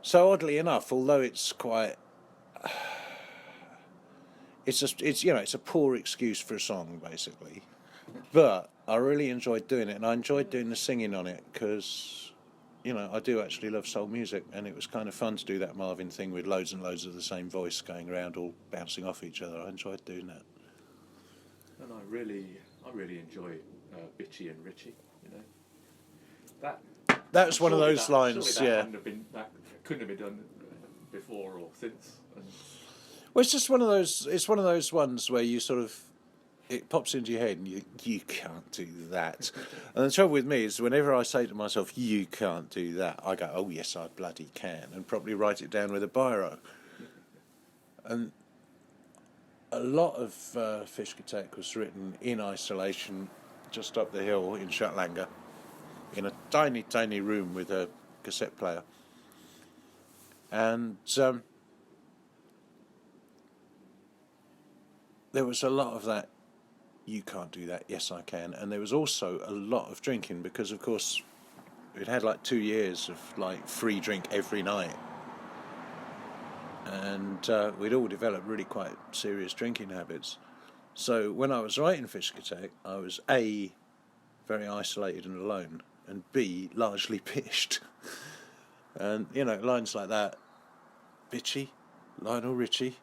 So oddly enough, although it's quite, it's a poor excuse for a song basically, but I really enjoyed doing it, and I enjoyed doing the singing on it because, I do actually love soul music, and it was kind of fun to do that Marvin thing with loads and loads of the same voice going around, all bouncing off each other. I enjoyed doing that. And I really enjoy Bitchy and Richie. That was one of those lines, surely yeah. that couldn't have been done before or since. And Well, it's just one of those. It's one of those ones where you sort of, it pops into your head, and you can't do that. And the trouble with me is, whenever I say to myself, "You can't do that," I go, "Oh yes, I bloody can," and probably write it down with a biro. And a lot of Fishcotheque was written in isolation, just up the hill in Shutlanger, in a tiny, tiny room with a cassette player. And there was a lot of that, you can't do that, yes I can. And there was also a lot of drinking because, of course, we'd had like 2 years of like free drink every night. And we'd all developed really quite serious drinking habits. So when I was writing Fishcotheque, I was A, very isolated and alone, and B, largely pished. And, lines like that, Bitchy, Lionel Richie,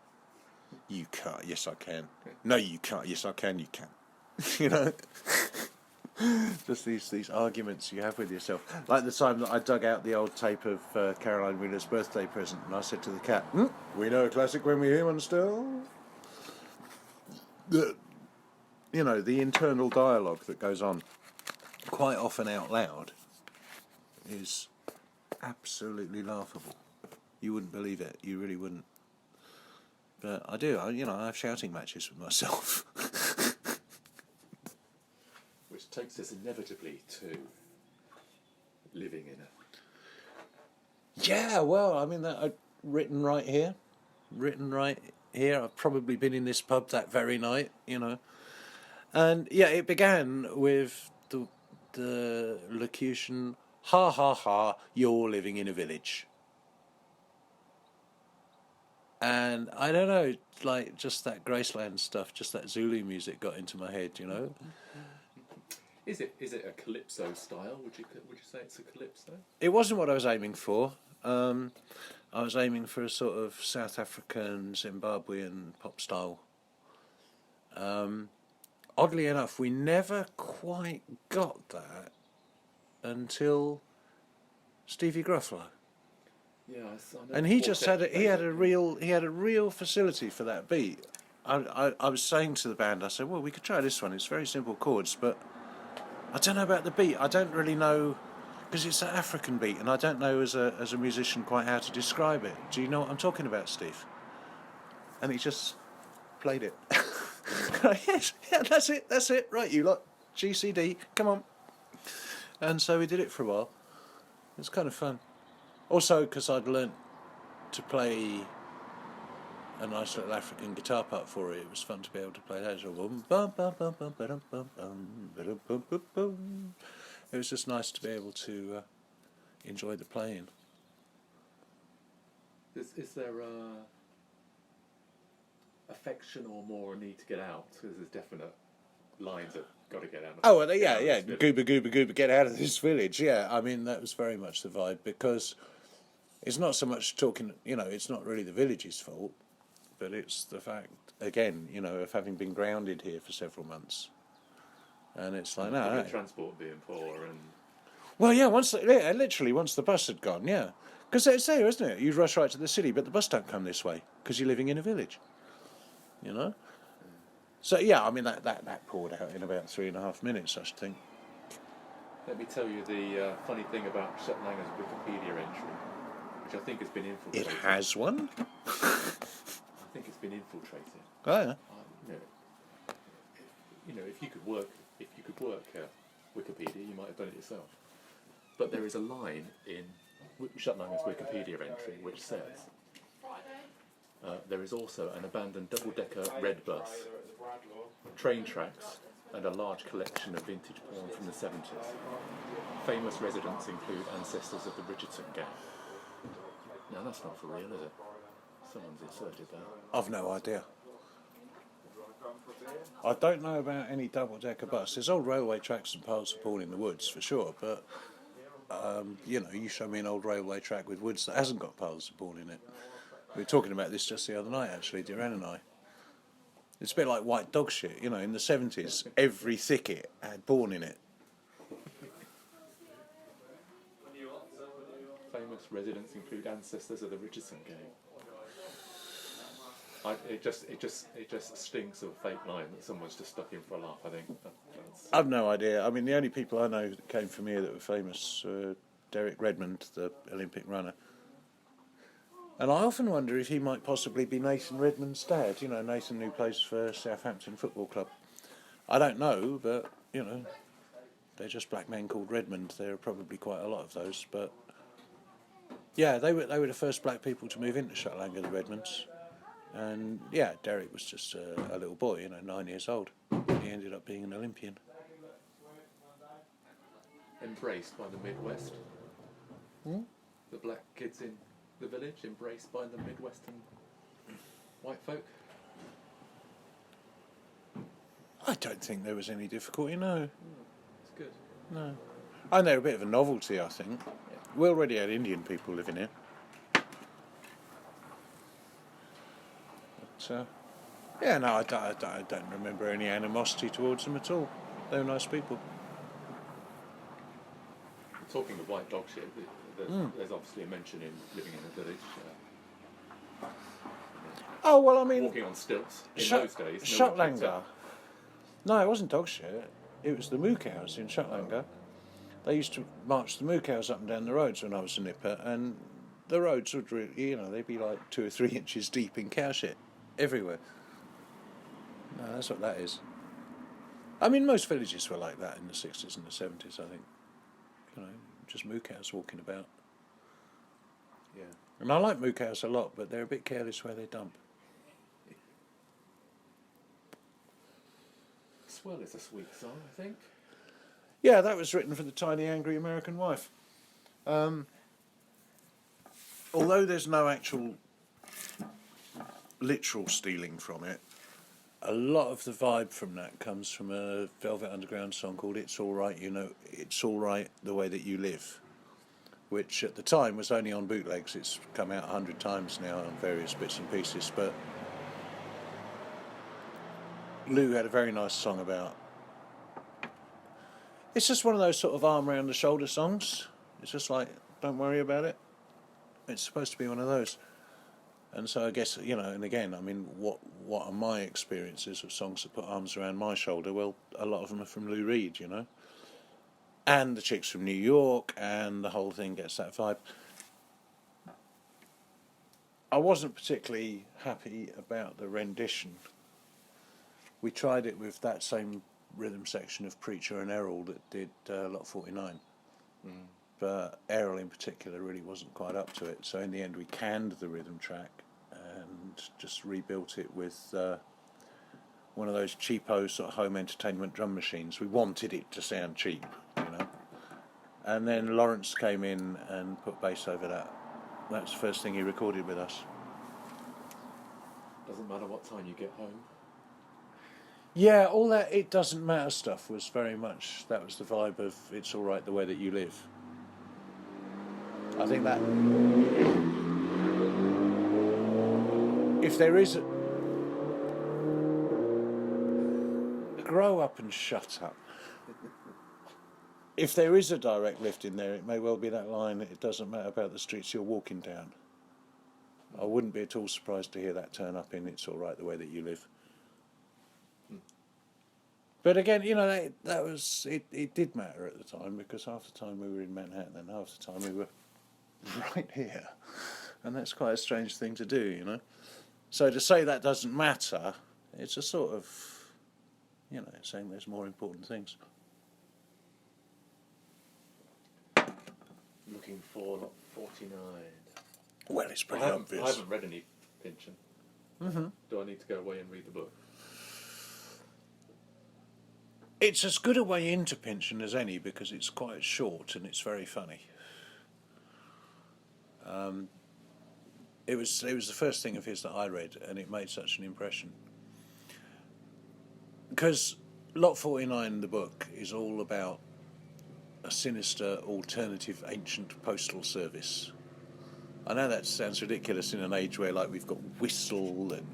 you can't, yes I can. No, you can't, yes I can, you can. Just these arguments you have with yourself. Like the time that I dug out the old tape of Caroline Wheeler's birthday present, and I said to the cat, we know a classic when we hear one still. The internal dialogue that goes on, quite often out loud, is absolutely laughable. You wouldn't believe it. You really wouldn't. But I do. I have shouting matches with myself. which takes us inevitably to living in a. Yeah, well, I mean, written right here. I've probably been in this pub that very night, And yeah, it began with the locution, ha ha ha, you're living in a village. And I don't know, like just that Graceland stuff, just that Zulu music got into my head, Is it a calypso style? Would you say it's a calypso? It wasn't what I was aiming for. I was aiming for a sort of South African, Zimbabwean pop style. Oddly enough, we never quite got that until Stevie Gruffalo. Yeah, I know. And he just had a real facility for that beat. I was saying to the band, I said, well, we could try this one. It's very simple chords, but I don't know about the beat. I don't really know, because it's an African beat, and I don't know as a musician quite how to describe it. Do you know what I'm talking about, Steve? And he just played it. Yes, yeah, that's it. Right, you lot, GCD, come on. And so we did it for a while. It was kind of fun. Also, because I'd learnt to play a nice little African guitar part for it. It was fun to be able to play that. It was just nice to be able to enjoy the playing. Is there affection or more a need to get out? Because there's definite lines that got to get out. Oh, well, yeah. Goober, goober, goober, get out of this village. Yeah, I mean, that was very much the vibe, because it's not so much talking, it's not really the village's fault, but it's the fact, again, of having been grounded here for several months. And it's like, no. Transport being poor and. Well, yeah, once the bus had gone, yeah. Because it's there, isn't it? You'd rush right to the city, but the bus don't come this way, because you're living in a village, So, yeah, I mean, that poured out in about 3.5 minutes, I should think. Let me tell you the funny thing about Shutlanger's Wikipedia entry, which I think has been infiltrated. It has one? think it's been infiltrated. Oh yeah. If you could work Wikipedia, you might have done it yourself. But there is a line in Shutlanger's Wikipedia entry which says there is also an abandoned double-decker red bus, train tracks, and a large collection of vintage porn from the 70s. Famous residents include ancestors of the Richardson gang. Now that's not for real, is it? Someone's inserted that. I've no idea. I don't know about any double-decker bus. There's old railway tracks and piles of porn in the woods for sure, but you show me an old railway track with woods that hasn't got piles of porn in it. We were talking about this just the other night, actually, Duran and I. It's a bit like white dog shit, in the 70s, every thicket had porn in it. Famous residents include ancestors of the Richardson gang. It just stinks of a fake line that someone's just stuck in for a laugh, I think. I've no idea. I mean, the only people I know that came from here that were famous were Derek Redmond, the Olympic runner. And I often wonder if he might possibly be Nathan Redmond's dad, Nathan who plays for Southampton Football Club. I don't know, but, they're just black men called Redmond. There are probably quite a lot of those, but... Yeah, they were the first black people to move into Shutlanger, the Redmonds. And, yeah, Derek was just a little boy, 9 years old. He ended up being an Olympian. Embraced by the Midwest. The black kids in the village, embraced by the Midwestern white folk. I don't think there was any difficulty, no. It's good. No. And they're a bit of a novelty, I think. Yeah. We already had Indian people living here. But, I don't remember any animosity towards them at all. They were nice people. Talking of white dog shit, there's obviously a mention in living in a village. Oh, well, I mean... Walking on stilts in those days. Shutlanger. No, it wasn't dog shit. It was the moo cows in Shutlanger. They used to march the moo cows up and down the roads when I was a nipper, and the roads would really, they'd be like 2 or 3 inches deep in cow shit everywhere. No, that's what that is. I mean, most villages were like that in the 60s and the 70s, I think. Just moo cows walking about. Yeah. And I like moo cows a lot, but they're a bit careless where they dump. Swell is a sweet song, I think. Yeah, that was written for the tiny angry American wife. Although there's no actual literal stealing from it, a lot of the vibe from that comes from a Velvet Underground song called It's All Right, It's All Right the Way That You Live, which at the time was only on bootlegs. It's come out 100 times now on various bits and pieces, but Lou had a very nice song about... It's just one of those sort of arm around the shoulder songs. It's just like, don't worry about it. It's supposed to be one of those. And so I guess, and again, I mean, what are my experiences of songs that put arms around my shoulder? Well, a lot of them are from Lou Reed, And the Chicks from New York, and the whole thing gets that vibe. I wasn't particularly happy about the rendition. We tried it with that same rhythm section of Preacher and Errol that did Lot 49. But Errol in particular really wasn't quite up to it, so in the end we canned the rhythm track and just rebuilt it with one of those cheapo sort of home entertainment drum machines. We wanted it to sound cheap, And then Lawrence came in and put bass over that. That's the first thing he recorded with us. Doesn't matter what time you get home. Yeah, all that It Doesn't Matter stuff was very much, that was the vibe of It's All Right the Way That You Live. I think that if there is grow up and shut up. If there is a direct lift in there, it may well be that line, it doesn't matter about the streets you're walking down. I wouldn't be at all surprised to hear that turn up in It's All Right the Way That You Live. But again, that was, it did matter at the time, because half the time we were in Manhattan and half the time we were right here. And that's quite a strange thing to do, So to say that doesn't matter, it's a sort of, saying there's more important things. Looking for lot 49. Well, it's pretty I obvious. haven't read any Pynchon. Mm-hmm. Do I need to go away and read the book? It's as good a way into Pynchon as any because it's quite short and it's very funny. It was the first thing of his that I read, and it made such an impression. Because Lot 49, the book, is all about a sinister, alternative, ancient postal service. I know that sounds ridiculous in an age where, like, we've got Whistle and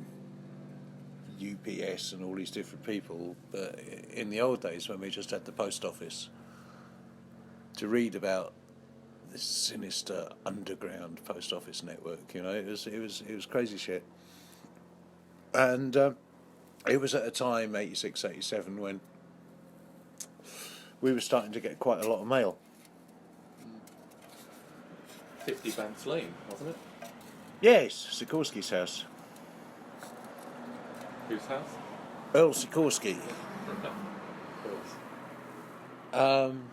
UPS and all these different people, but in the old days when we just had the post office, to read about this sinister underground post office network, it was crazy shit. And it was at a time, 86, 87, when we were starting to get quite a lot of mail. 50 Banks Lane, wasn't it? Yes, Sikorsky's house. Whose house? Earl Sikorsky. Of course. Um,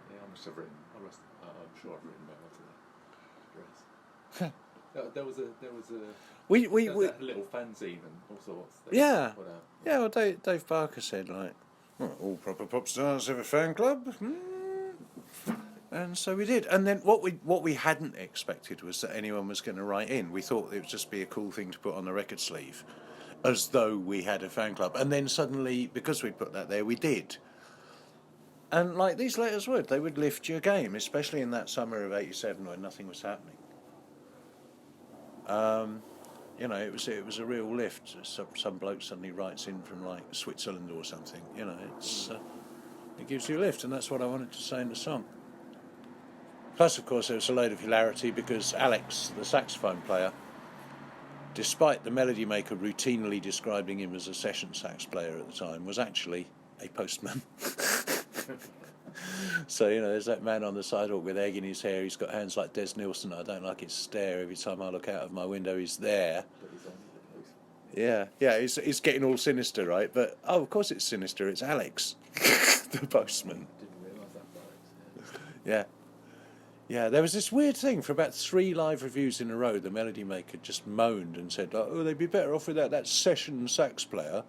Yeah, I must have written. I'm sure I've written mail to that address. There was a we that little fanzine and all sorts. That Yeah. put out. Yeah, well, Dave Barker said, like, well, all proper pop stars have a fan club. And so we did. And then what we hadn't expected was that anyone was going to write in. We thought it would just be a cool thing to put on the record sleeve, as though we had a fan club. And then suddenly, because we'd put that there, we did. And like these letters they would lift your game, especially in that summer of 87 when nothing was happening. It was a real lift. Some bloke suddenly writes in from like Switzerland or something. It gives you a lift, and that's what I wanted to say in the song. Plus, of course, there was a load of hilarity because Alex, the saxophone player, despite the melody maker routinely describing him as a session sax player at the time, was actually a postman. So, there's that man on the sidewalk with egg in his hair. He's got hands like Des Nilsson. I don't like his stare. Every time I look out of my window, he's there. But he's only the post. Yeah, it's getting all sinister, right? But, of course it's sinister. It's Alex, the postman. Didn't realise that part. Yeah. Yeah, there was this weird thing for about 3 live reviews in a row. The melody maker just moaned and said, "Oh, they'd be better off without that session sax player."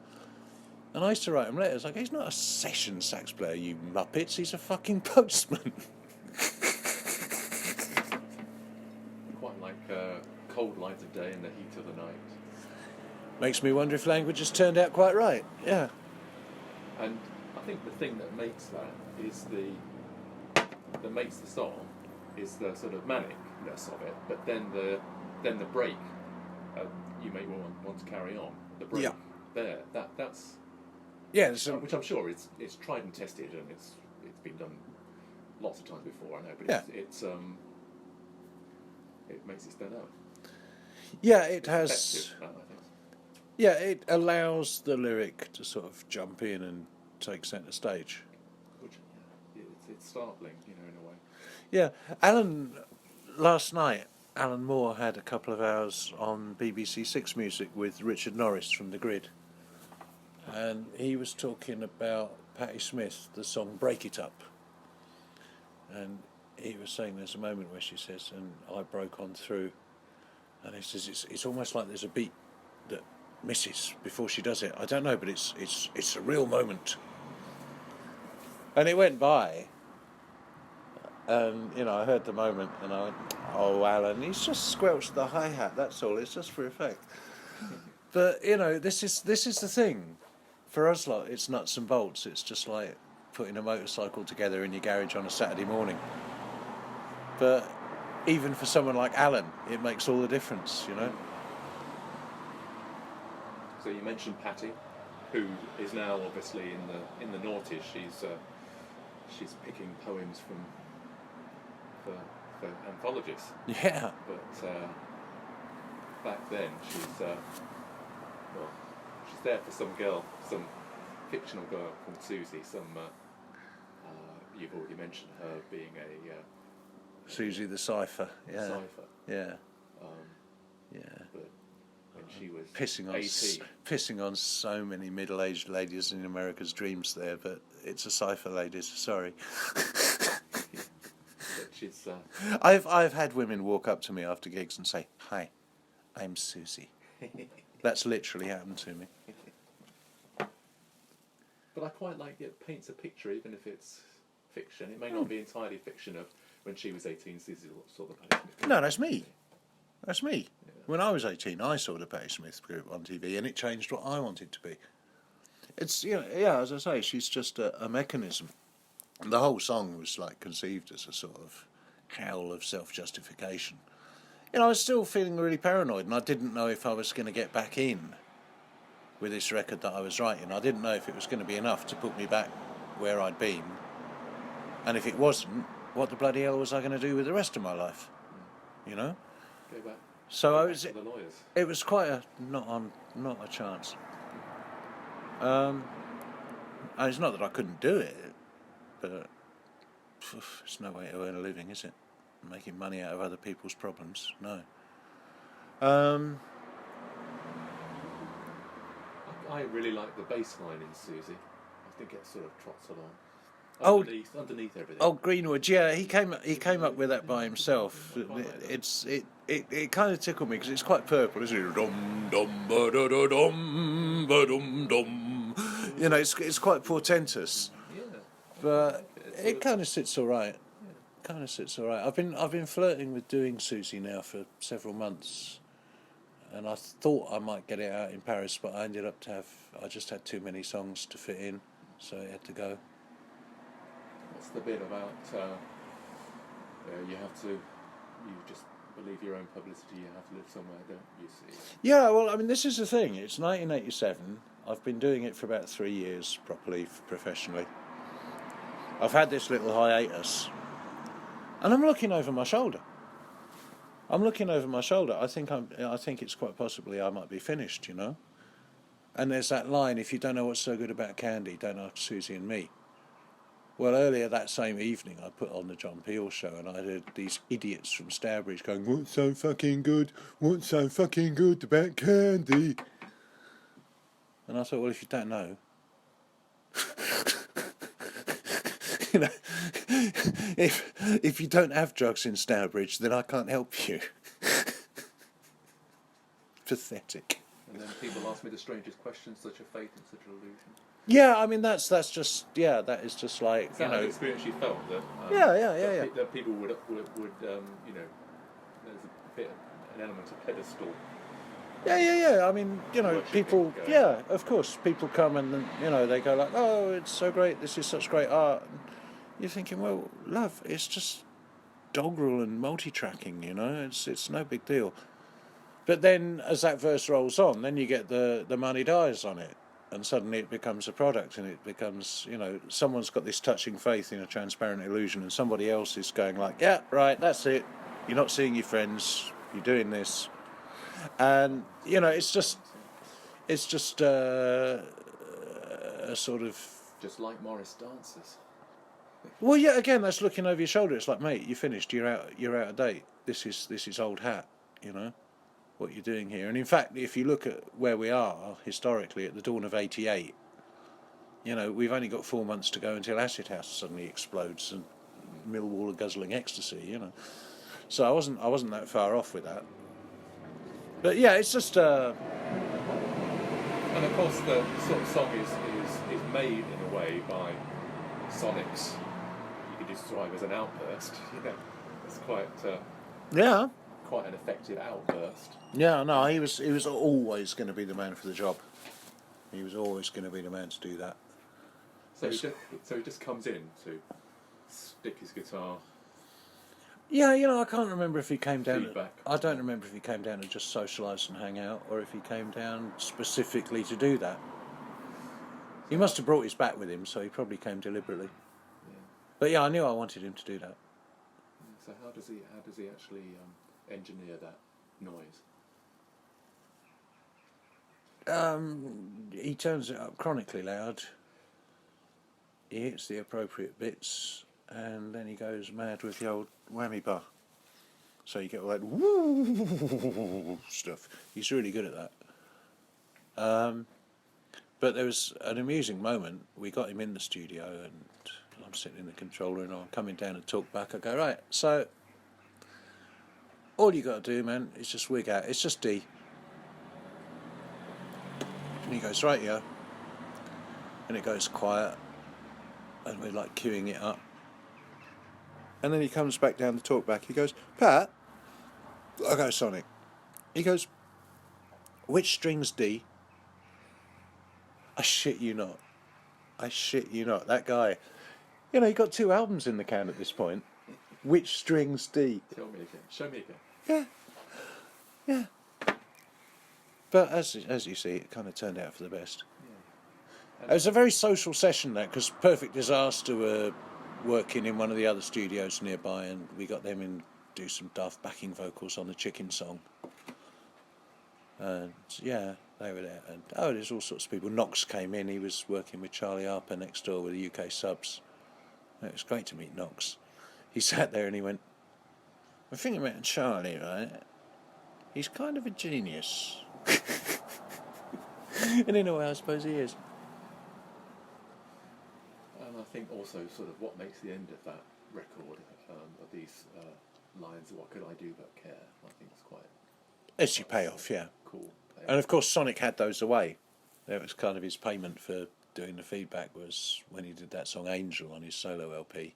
And I used to write him letters like, "He's not a session sax player, you muppets. He's a fucking postman." Quite like cold light of day and the heat of the night. Makes me wonder if language has turned out quite right. Yeah. And I think the thing that makes that is that makes the song is the sort of manicness of it, but then the break you may want to carry on the break there that's which I'm sure it's tried and tested and it's been done lots of times before, I know, but it makes it stand out. Yeah, it's has. I think. Yeah, it allows the lyric to sort of jump in and take centre stage. Which it's startling, in a way. Yeah, last night, Alan Moore had a couple of hours on BBC Six Music with Richard Norris from The Grid. And he was talking about Patti Smith, the song Break It Up. And he was saying there's a moment where she says, and I broke on through. And he says it's almost like there's a beat that misses before she does it. I don't know, but it's a real moment. And it went by. And, I heard the moment and I went, "Oh, Alan, he's just squelched the hi-hat, that's all. It's just for effect." But, this is the thing. For us lot, it's nuts and bolts. It's just like putting a motorcycle together in your garage on a Saturday morning. But even for someone like Alan, it makes all the difference, So you mentioned Patti, who is now obviously in the noughties. She's picking poems for anthologies. Yeah. But back then she's there for some fictional girl called Susie. You've already mentioned her being a Susie the Cipher. Yeah. cipher. Yeah. But she was pissing on so many middle-aged ladies in America's dreams there, but it's a cipher, ladies. Sorry. She's, I've had women walk up to me after gigs and say, "Hi, I'm Susie." That's literally happened to me. But I quite like it paints a picture, even if it's fiction. It may not be entirely fiction of when she was 18, Susie saw the Patti Smith. No, that's me. That's me. Yeah. When I was 18, I saw the Patti Smith group on TV, and it changed what I wanted to be. It's, you know, yeah, as I say, she's just a mechanism. And the whole song was like conceived as a sort of howl of self-justification. You know, I was still feeling really paranoid, and I didn't know if I was going to get back in with this record that I was writing. I didn't know if it was going to be enough to put me back where I'd been. And if it wasn't, what the bloody hell was I going to do with the rest of my life? You know? Go back. So Go I back was. to the lawyers. It was quite a not a chance. And it's not that I couldn't do it, but it's no way to earn a living, is it? Making money out of other people's problems, no. I really like the bass line in Susie. I think it sort of trots along. Underneath everything. Oh, Greenwood, yeah, he came up with that by himself. It kind of tickled me because it's quite purple, isn't it? Dum dum ba da da dum ba dum dum. You know, it's quite portentous. Yeah. But it kind of sits all right. Kind of sits all right. I've been flirting with doing Susie now for several months, and I thought I might get it out in Paris, but I just had too many songs to fit in, so it had to go. What's the bit about you just believe your own publicity, you have to live somewhere, don't you see? Yeah, well, I mean, this is the thing. It's 1987. I've been doing it for about 3 years properly, professionally. I've had this little hiatus, and I'm looking over my shoulder. I think it's quite possibly I might be finished, you know. And there's that line: if you don't know what's so good about candy, don't ask Susie and me. Well, earlier that same evening, I put on the John Peel show, and I heard these idiots from Stourbridge going, "What's so fucking good? What's so fucking good about candy?" And I thought, well, if you don't know, you know, if you don't have drugs in Stourbridge, then I can't help you. Pathetic. And then people ask me the strangest questions: such a faith and such an illusion. Yeah, I mean that is just like, Is that an experience you felt that? Yeah. That people would you know, there's a bit an element of pedestal. Yeah. I mean, you know, people. Yeah, of course, people come and you know they go like, "Oh, it's so great! This is such great art." And you're thinking, well, love, it's just doggerel and multi-tracking. You know, it's no big deal. But then, as that verse rolls on, then you get the money dies on it. And suddenly it becomes a product, and it becomes, you know, someone's got this touching faith in a transparent illusion, and somebody else is going like, yeah, right, that's it. You're not seeing your friends. You're doing this, and you know, it's just a sort of. Just like Morris dances. Well, yeah. Again, that's looking over your shoulder. It's like, mate, you finished. You're out of date. This is old hat. You know what you're doing here. And in fact, if you look at where we are historically at the dawn of '88, you know, we've only got 4 months to go until Acid House suddenly explodes and Millwall are guzzling ecstasy, you know. So I wasn't that far off with that. But yeah, it's just and of course the sort of song is made in a way by sonics you could describe as an outburst, you know. It's quite quite an effective outburst. Yeah, no, he was always going to be the man for the job. He was always going to be the man to do that. So he just comes in to stick his guitar. Yeah, you know, I can't remember if he came down. Feedback. I don't remember if he came down to just socialise and hang out, or if he came down specifically to do that. He must have brought his back with him, so he probably came deliberately. Yeah. But yeah, I knew I wanted him to do that. So how does he actually engineer that noise? He turns it up chronically loud. He hits the appropriate bits, and then he goes mad with the old whammy bar. So you get all that woo stuff. He's really good at that. But there was an amusing moment. We got him in the studio, and I'm sitting in the control room, and I'm coming down and talk back. I go, right, so all you got to do, man, is just wig out. It's just D. And he goes, right, yeah. And it goes quiet, and we're like queuing it up. And then he comes back down to talk back. He goes, Pat. I go, Sonic. He goes, which string's D? I shit you not. I shit you not. That guy, you know, he got 2 albums in the can at this point. Which string's D? Tell me again. Show me again. Yeah. Yeah. But as you see, it kind of turned out for the best. Yeah. It was a very social session, that, because Perfect Disaster were working in one of the other studios nearby, and we got them in do some daft backing vocals on the Chicken song. And yeah, they were there. And there's all sorts of people. Knox came in. He was working with Charlie Harper next door with the UK subs. It was great to meet Knox. He sat there and he went, I'm thinking about Charlie, right? He's kind of a genius. And in a way, I suppose he is. And I think also sort of what makes the end of that record, of these lines, what could I do but care? I think it's quite... It's your payoff, yeah. Cool. And of course, Sonic had those away. That was kind of his payment for doing the feedback, was when he did that song Angel on his solo LP.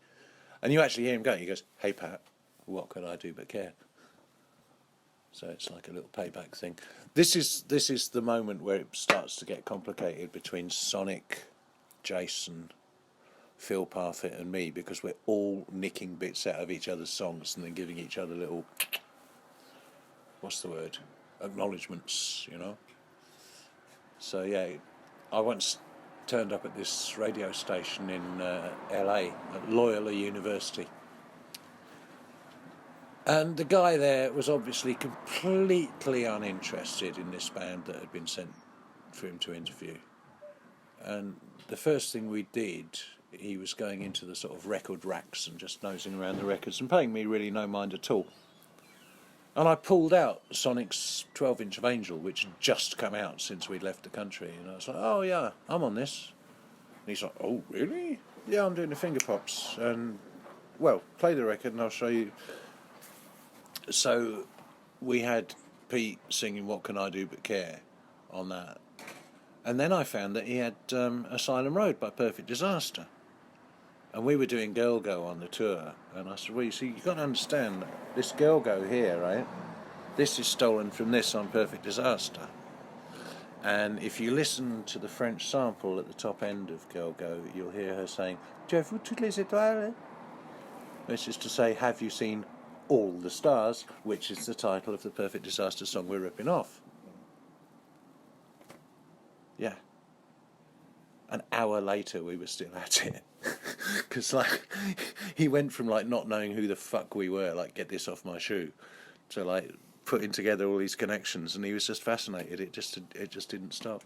And you actually hear him go, he goes, hey Pat, what could I do but care? So it's like a little payback thing. This is the moment where it starts to get complicated between Sonic, Jason, Phil Parfitt and me, because we're all nicking bits out of each other's songs and then giving each other little, what's the word, acknowledgements, you know. So yeah, I once turned up at this radio station in LA at Loyola University, and the guy there was obviously completely uninterested in this band that had been sent for him to interview. And the first thing we did, he was going into the sort of record racks and just nosing around the records and paying me really no mind at all. And I pulled out Sonic's 12-inch of Angel, which had just come out since we'd left the country. And I was like, oh yeah, I'm on this. And he's like, oh really? Yeah, I'm doing the finger pops. And, well, play the record and I'll show you. So we had Pete singing What Can I Do But Care on that. And then I found that he had Asylum Road by Perfect Disaster. And we were doing Girl Go on the tour. And I said, well, you see, you've got to understand, this Girl Go here, right? This is stolen from this on Perfect Disaster. And if you listen to the French sample at the top end of Girl Go, you'll hear her saying, "Tu as vu toutes les étoiles?" Which is to say, have you seen all the stars? Which is the title of the Perfect Disaster song we're ripping off. Yeah. An hour later, we were still at it. Because, like, he went from, like, not knowing who the fuck we were, like, get this off my shoe, to, like, putting together all these connections, and he was just fascinated. It just didn't stop.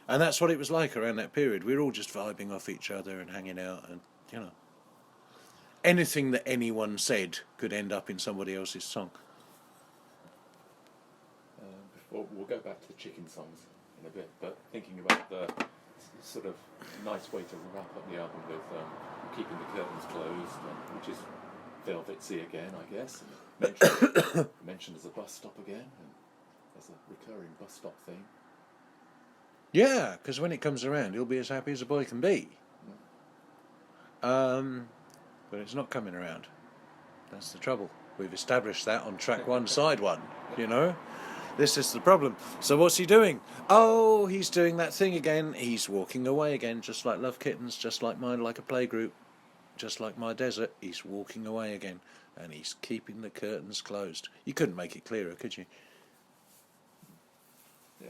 And that's what it was like around that period. We were all just vibing off each other and hanging out, and, you know, anything that anyone said could end up in somebody else's song. We'll go back to the Chicken songs in a bit, but thinking about the sort of nice way to wrap up the album with Keeping the Curtains Closed, which is Velvet Sea again, I guess. Mentioned as a bus stop again, and there's a recurring bus stop theme. Yeah, because when it comes around, he'll be as happy as a boy can be. But it's not coming around. That's the trouble. We've established that on track 1, side 1, you know? This is the problem. So what's he doing? Oh, he's doing that thing again. He's walking away again, just like Love Kittens, just like Mine Like a Playgroup, just like My Desert. He's walking away again, and he's keeping the curtains closed. You couldn't make it clearer, could you? Yeah,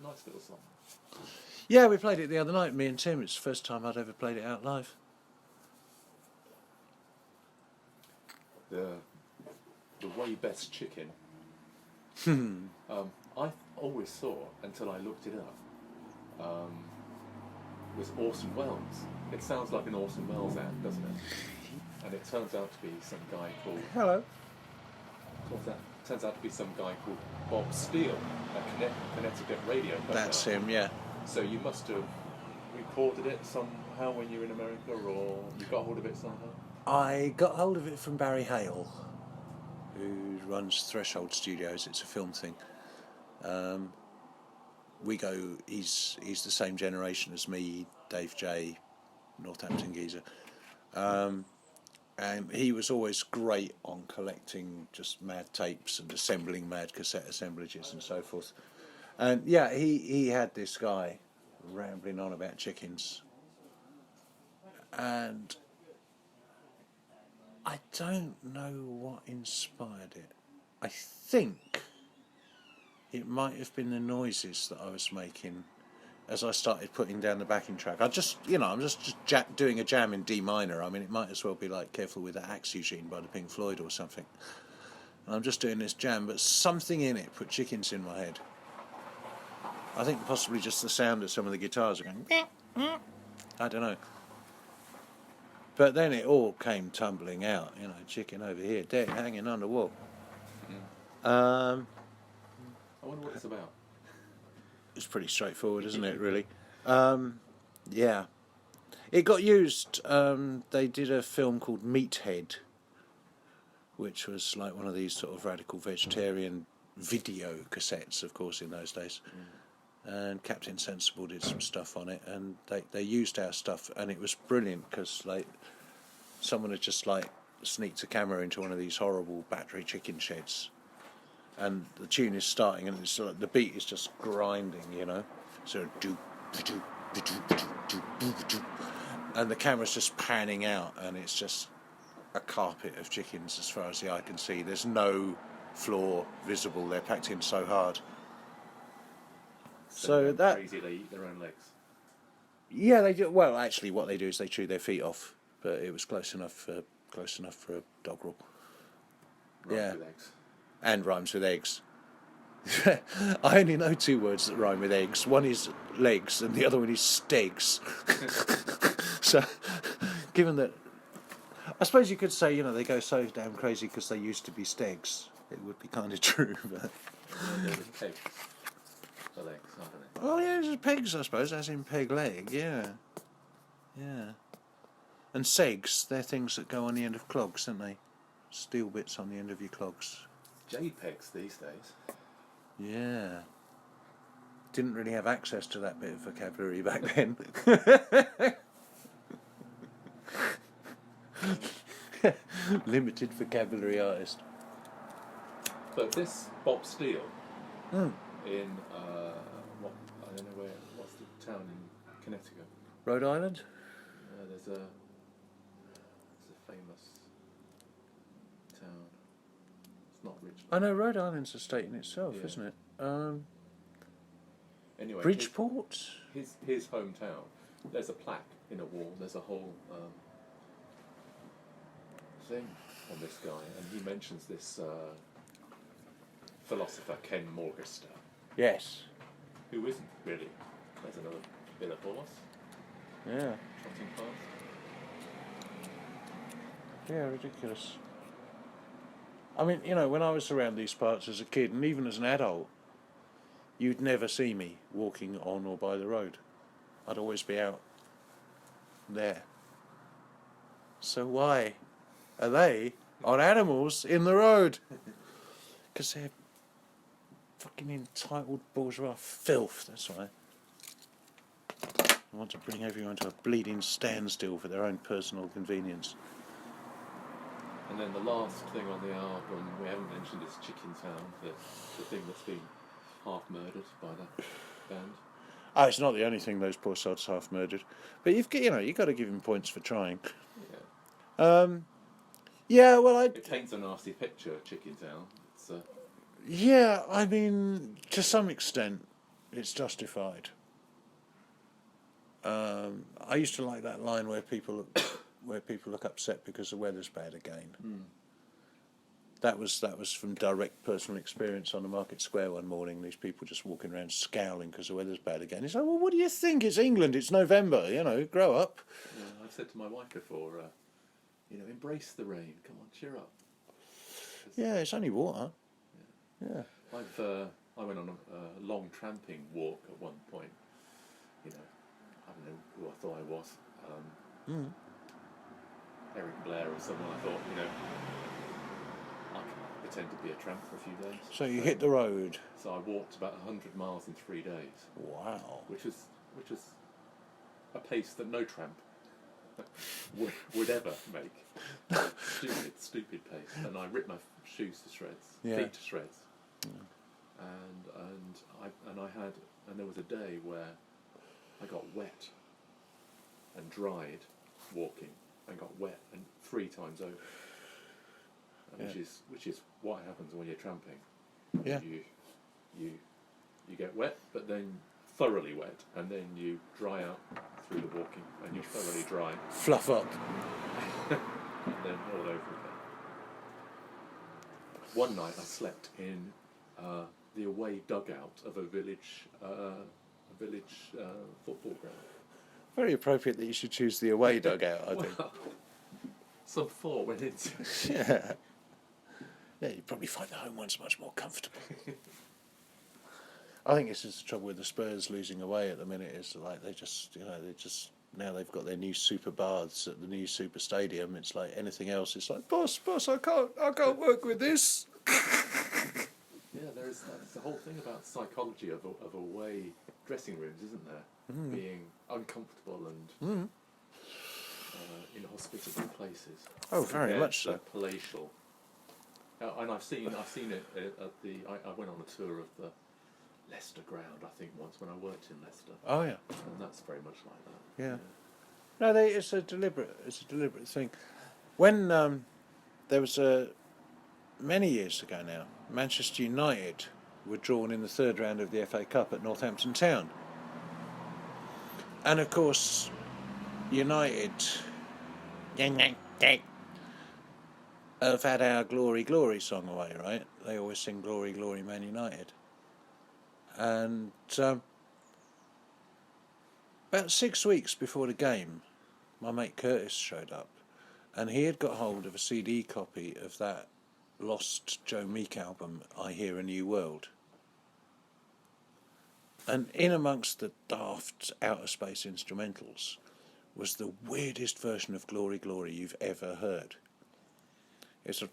nice little song. Yeah, we played it the other night, me and Tim. It's the first time I'd ever played it out live. The way best chicken. I always thought, until I looked it up, was Orson Welles. It sounds like an Orson Welles ad, doesn't it? And it turns out to be some guy called... Hello. What's that? Turns out to be some guy called Bob Steele, a Connecticut radio player. That's him, yeah. So you must have recorded it somehow when you were in America, or you got hold of it somehow? I got hold of it from Barry Hale, who runs Threshold Studios. It's a film thing. He's the same generation as me, Dave J, Northampton geezer. And he was always great on collecting just mad tapes and assembling mad cassette assemblages and so forth. And yeah, he had this guy rambling on about chickens. And I don't know what inspired it. I think it might have been the noises that I was making as I started putting down the backing track. I'm just doing a jam in D minor. I mean, it might as well be like Careful with the Axe, Eugene by the Pink Floyd or something. And I'm just doing this jam, but something in it put chickens in my head. I think possibly just the sound of some of the guitars are going, I don't know. But then it all came tumbling out, chicken over here, dead, hanging on the wall. I wonder what it's about. It's pretty straightforward, isn't it, really? Yeah. It got used, they did a film called Meathead, which was like one of these sort of radical vegetarian video cassettes, of course, in those days. And Captain Sensible did some stuff on it, and they used our stuff, and it was brilliant, because someone had just sneaked a camera into one of these horrible battery chicken sheds, and the tune is starting, and it's the beat is just grinding, so and the camera's just panning out, and it's just a carpet of chickens as far as the eye can see. There's no floor visible. They're packed in so hard. So that crazy, they eat their own legs. Yeah, they do. Well, actually, what they do is they chew their feet off, but it was close enough for a doggerel. Rhymes with eggs. And rhymes with eggs. I only know two words that rhyme with eggs. One is legs, and the other one is stegs. So, given that, I suppose you could say, they go so damn crazy because they used to be stegs. It would be kind of true, but. They're pegs for legs, aren't they? Oh yeah, it's pegs, I suppose, as in peg leg. Yeah. And segs, they're things that go on the end of clogs, aren't they? Steel bits on the end of your clogs. JPEGs these days. Yeah. Didn't really have access to that bit of vocabulary back then. Limited vocabulary artist. But this Bob Steele Mm. in I don't know what's the town in Connecticut? Rhode Island? There's a famous town. It's not Richmond. I know Rhode Island's a state in itself, Yeah. isn't it? Anyway, Bridgeport? his hometown. There's a plaque in a wall. There's a whole thing on this guy, and he mentions this philosopher Ken Morgenstern, Yes. who isn't really. There's another bit of horse Yeah. trotting past. Yeah, ridiculous. I mean, when I was around these parts as a kid, and even as an adult, you'd never see me walking on or by the road. I'd always be out there. So why are they on animals in the road? Because they're fucking entitled bourgeois filth, that's why. I want to bring everyone to a bleeding standstill for their own personal convenience. And then the last thing on the album we haven't mentioned is Chicken Town, the thing that's been half murdered by that band. Oh, it's not the only thing those poor sods half murdered, but you've got to give him points for trying. Yeah. Yeah, well, It paints a nasty picture of Chicken Town. It's yeah, I mean, to some extent, it's justified. I used to like that line where people look upset because the weather's bad again. That was from direct personal experience on the Market Square one morning. These people just walking around scowling because the weather's bad again. It's like, well, what do you think? It's England. It's November. Grow up. I've said to my wife before, embrace the rain. Come on, cheer up. kilometres. Yeah, it's only water. Yeah. I went on a long tramping walk at one point. You know, I don't know who I thought I was. Eric Blair or someone. I thought, I can pretend to be a tramp for a few days. So you hit the road. So I walked about 100 miles in 3 days. Wow. Which was a pace that no tramp would ever make. Stupid pace. And I ripped my shoes to shreds, feet to shreds. And there was a day where I got wet and dried walking, and got wet and 3 times over. Which is what happens when you're tramping. Yeah. You get wet, but then thoroughly wet, and then you dry out through the walking, and you're thoroughly dry. Fluff up. And then all over again. One night I slept in the away dugout of a village football ground. Very appropriate that you should choose the away dugout, I think. Some thought went into it. Yeah. Yeah, you'd probably find the home ones much more comfortable. I think this is the trouble with the Spurs losing away at the minute, is like they just now they've got their new super baths at the new super stadium. It's like anything else. It's like, boss, I can't work with this. Yeah, there's the whole thing about psychology of away dressing rooms, isn't there? Being uncomfortable and inhospitable places. Oh, very much so. Palatial. And I've seen it at the. I went on a tour of the Leicester ground, I think, once when I worked in Leicester. Oh yeah. And that's very much like that. Yeah. No, it's a deliberate thing. When there was many years ago now, Manchester United were drawn in the 3rd round of the FA Cup at Northampton Town, and of course, United have had our Glory Glory song away, right? They always sing Glory Glory Man United. And about 6 weeks before the game, my mate Curtis showed up, and he had got hold of a CD copy of that lost Joe Meek album, I Hear a New World. And in amongst the daft outer space instrumentals was the weirdest version of Glory Glory you've ever heard. It's a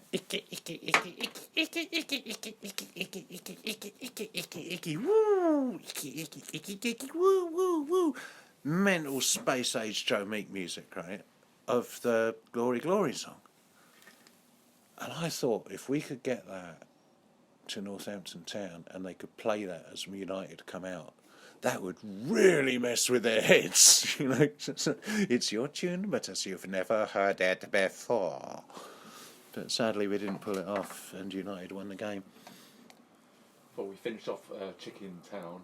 mental space age Joe Meek music, right? Of the Glory Glory song. And I thought if we could get that to Northampton Town and they could play that as United come out, that would really mess with their heads. It's your tune, but as you've never heard it before. But sadly, we didn't pull it off, and United won the game. Well, we finished off Chicken Town,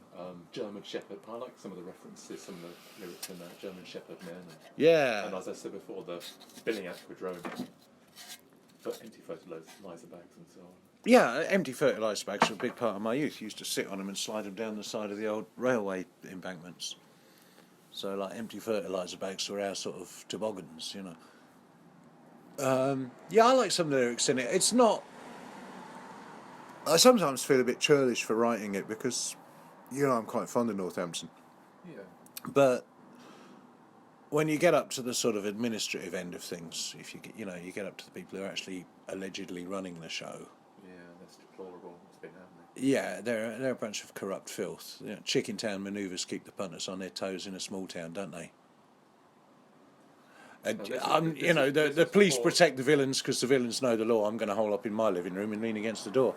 German Shepherd. I like some of the references, some of the lyrics in that German Shepherd men. And as I said before, the Billing Aquadrome, but empty fertiliser bags and so on. Yeah, empty fertiliser bags were a big part of my youth. Used to sit on them and slide them down the side of the old railway embankments. So, like, empty fertiliser bags were our sort of toboggans, Yeah, I like some of the lyrics in it. It's not... I sometimes feel a bit churlish for writing it because, I'm quite fond of Northampton. Yeah. But when you get up to the sort of administrative end of things, if you get up to the people who are actually allegedly running the show. Yeah, that's deplorable what's been happening. Yeah, they're a bunch of corrupt filth. Chicken Town manoeuvres keep the punters on their toes in a small town, don't they? And the police protect the villains because the villains know the law. I'm going to hole up in my living room and lean against the door.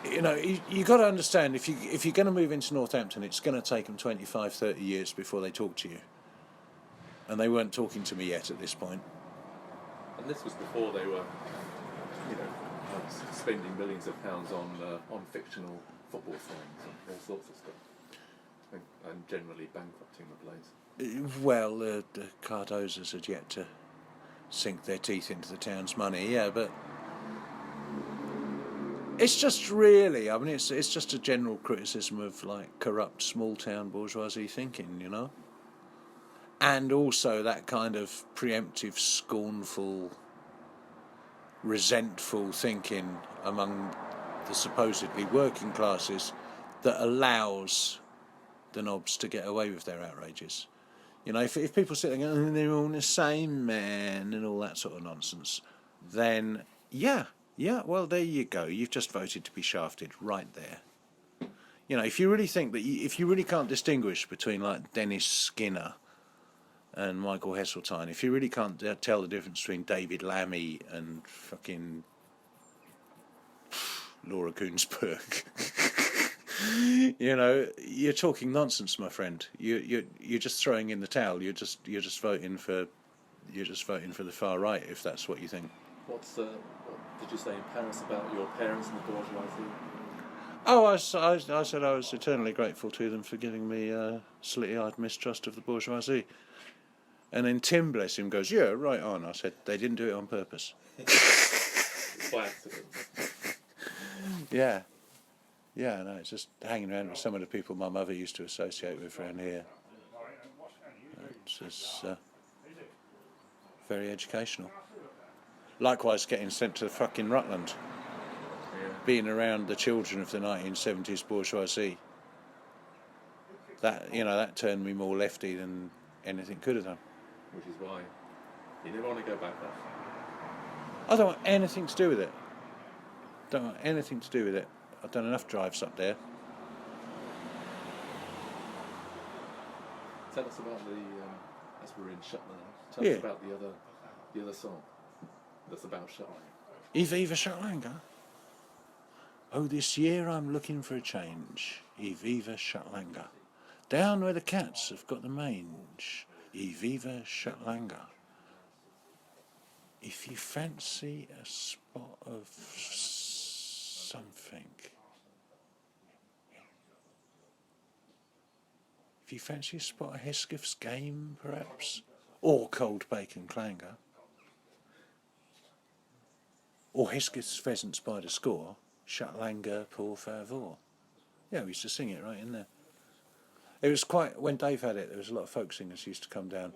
You got to understand, if you're going to move into Northampton, it's going to take them 25, 30 years before they talk to you. And they weren't talking to me yet at this point. And this was before they were, spending millions of pounds on fictional football signs and all sorts of stuff, and generally bankrupting the place. Well, the Cardozas had yet to sink their teeth into the town's money, yeah, but it's just really, it's just a general criticism of, like, corrupt small-town bourgeoisie thinking, And also that kind of preemptive, scornful resentful thinking among the supposedly working classes that allows the knobs to get away with their outrages. You know, if people sit there and go, oh, they're all the same, man, and all that sort of nonsense, then yeah, well, there you go. You've just voted to be shafted right there. You know, if you really think that, if you really can't distinguish between like Dennis Skinner and Michael Heseltine, if you really can't tell the difference between David Lammy and fucking Laura Koonsberg, you know, you're talking nonsense, my friend. You're just throwing in the towel. You're just voting for the far right if that's what you think. What did you say in Paris about your parents and the bourgeoisie? Oh, I said I was eternally grateful to them for giving me a slitty-eyed mistrust of the bourgeoisie. And then Tim, bless him, goes, yeah, right on. I said, they didn't do it on purpose. By accident. Yeah, no, it's just hanging around with some of the people my mother used to associate with around here. It's just very educational. Likewise, getting sent to fucking Rutland. Being around the children of the 1970s bourgeoisie, that turned me more lefty than anything could have done. Which is why you never want to go back there. I don't want anything to do with it. I've done enough drives up there. Tell us about as we're in Shutlanger. Tell us about the other song that's about Shutlanger. Viva Shutlanger. Oh, this year I'm looking for a change. Viva Shutlanger. Down where the cats have got the mange. Viva Shutlanger. If you fancy a spot of something. If you fancy a spot of Hesketh's game, perhaps. Or cold bacon clanger. Or Hesketh's pheasants by the score. Shutlanger, por favor. Yeah, we used to sing it right in there. It was quite, when Dave had it, there was a lot of folk singers used to come down.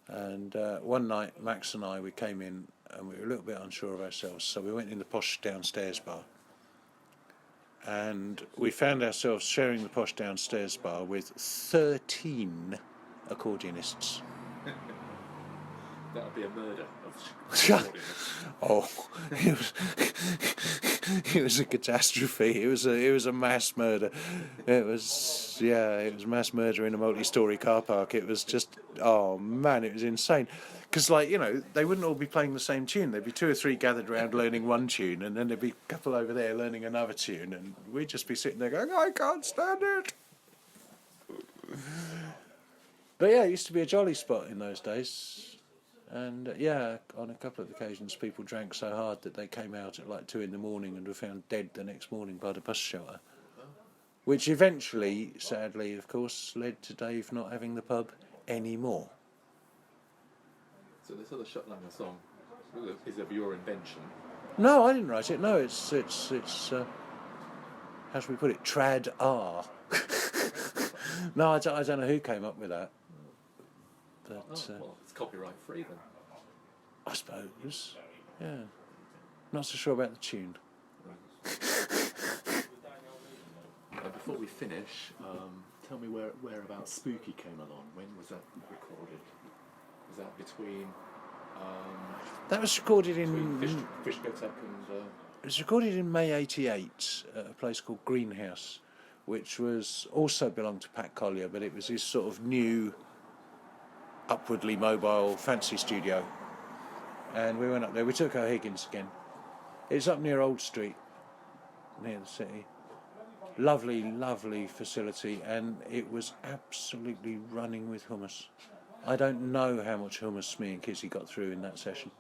And one night, Max and I, we came in and we were a little bit unsure of ourselves, so we went in the posh downstairs bar. And we found ourselves sharing the posh downstairs bar with 13 accordionists. That would be a murder of Oh, it was a catastrophe. It was a mass murder. It was mass murder in a multi-story car park. It was just, oh man, it was insane. Because, they wouldn't all be playing the same tune. There'd be 2 or 3 gathered around learning one tune, and then there'd be a couple over there learning another tune, and we'd just be sitting there going, I can't stand it. But yeah, it used to be a jolly spot in those days. And on a couple of occasions people drank so hard that they came out at 2 in the morning and were found dead the next morning by the bus shelter. Which eventually, sadly, of course, led to Dave not having the pub anymore. So this other Shutlanger song is of your invention? No, I didn't write it. No, it's how should we put it? Trad R. No, I don't know who came up with that. But, well, it's copyright free then. I suppose. Yeah. Not so sure about the tune. Before we finish, tell me whereabouts Spooky came along. When was that recorded? Was that between? That was recorded in Fishcotheque and. It was recorded in May '88 at a place called Greenhouse, which was also belonged to Pat Collier, but it was his sort of new, upwardly mobile fancy studio. And we went up there. We took O'Higgins again. It's up near Old Street, near the city. Lovely, lovely facility, and it was absolutely running with hummus. I don't know how much hummus me and Kizzy got through in that session.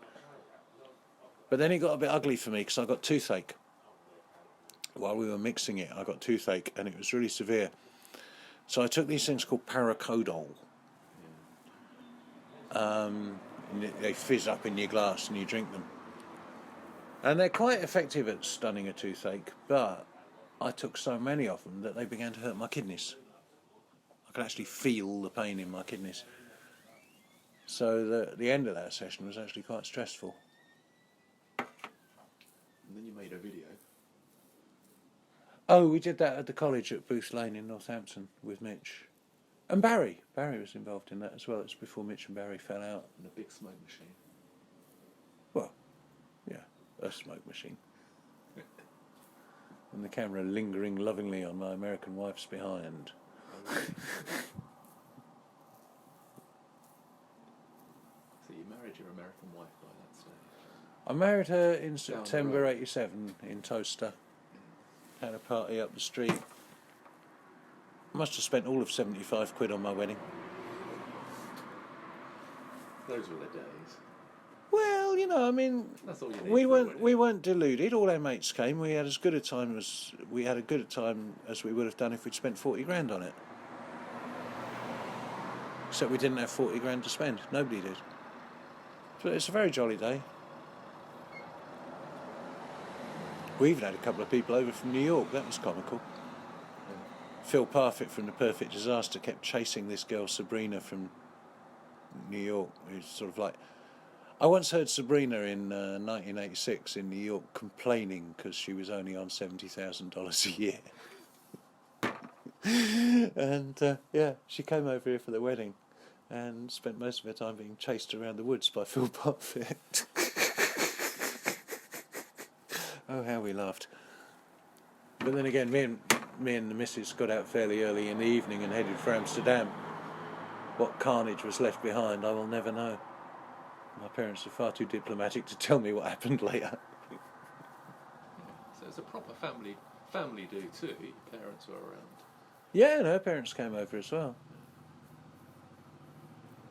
But then it got a bit ugly for me because I got toothache. While we were mixing it, I got toothache, and it was really severe. So I took these things called Paracodol. They fizz up in your glass and you drink them. And they're quite effective at stunning a toothache, but I took so many of them that they began to hurt my kidneys. I could actually feel the pain in my kidneys. So the end of that session was actually quite stressful. then you made a video. Oh, we did that at the college at Booth Lane in Northampton with Mitch. And Barry. Barry was involved in that as well. It's before Mitch and Barry fell out. And a big smoke machine. Well, yeah, a smoke machine. And the camera lingering lovingly on my American wife's behind. So you married your American wife by that stage? I married her in the September road. '87 in Toaster. Had a party up the street. Must have spent all of 75 quid on my wedding. Those were the days. Well, you know, I mean, That's all you need we for a weren't deluded. All our mates came. We had as good a time as we would have done if we'd spent 40 grand on it. Except we didn't have 40 grand to spend. Nobody did. But it's a very jolly day. We even had a couple of people over from New York. That was comical. Phil Parfitt from The Perfect Disaster kept chasing this girl Sabrina from New York, who's sort of like... I once heard Sabrina in 1986 in New York complaining because she was only on $70,000 a year. And yeah, she came over here for the wedding and spent most of her time being chased around the woods by Phil Parfitt. Oh, how we laughed. But then again, me and the missus got out fairly early in the evening and headed for Amsterdam. What carnage was left behind, I will never know. My parents are far too diplomatic to tell me what happened later. So it's a proper family do too. Your parents were around. Yeah, and her parents came over as well.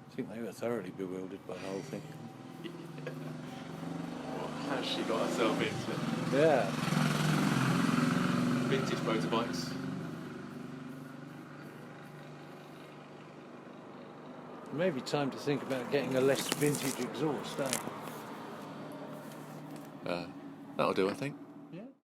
I think they were thoroughly bewildered by the whole thing. What has she got herself into? Yeah. Vintage motorbikes. Maybe time to think about getting a less vintage exhaust, eh? That'll do, I think.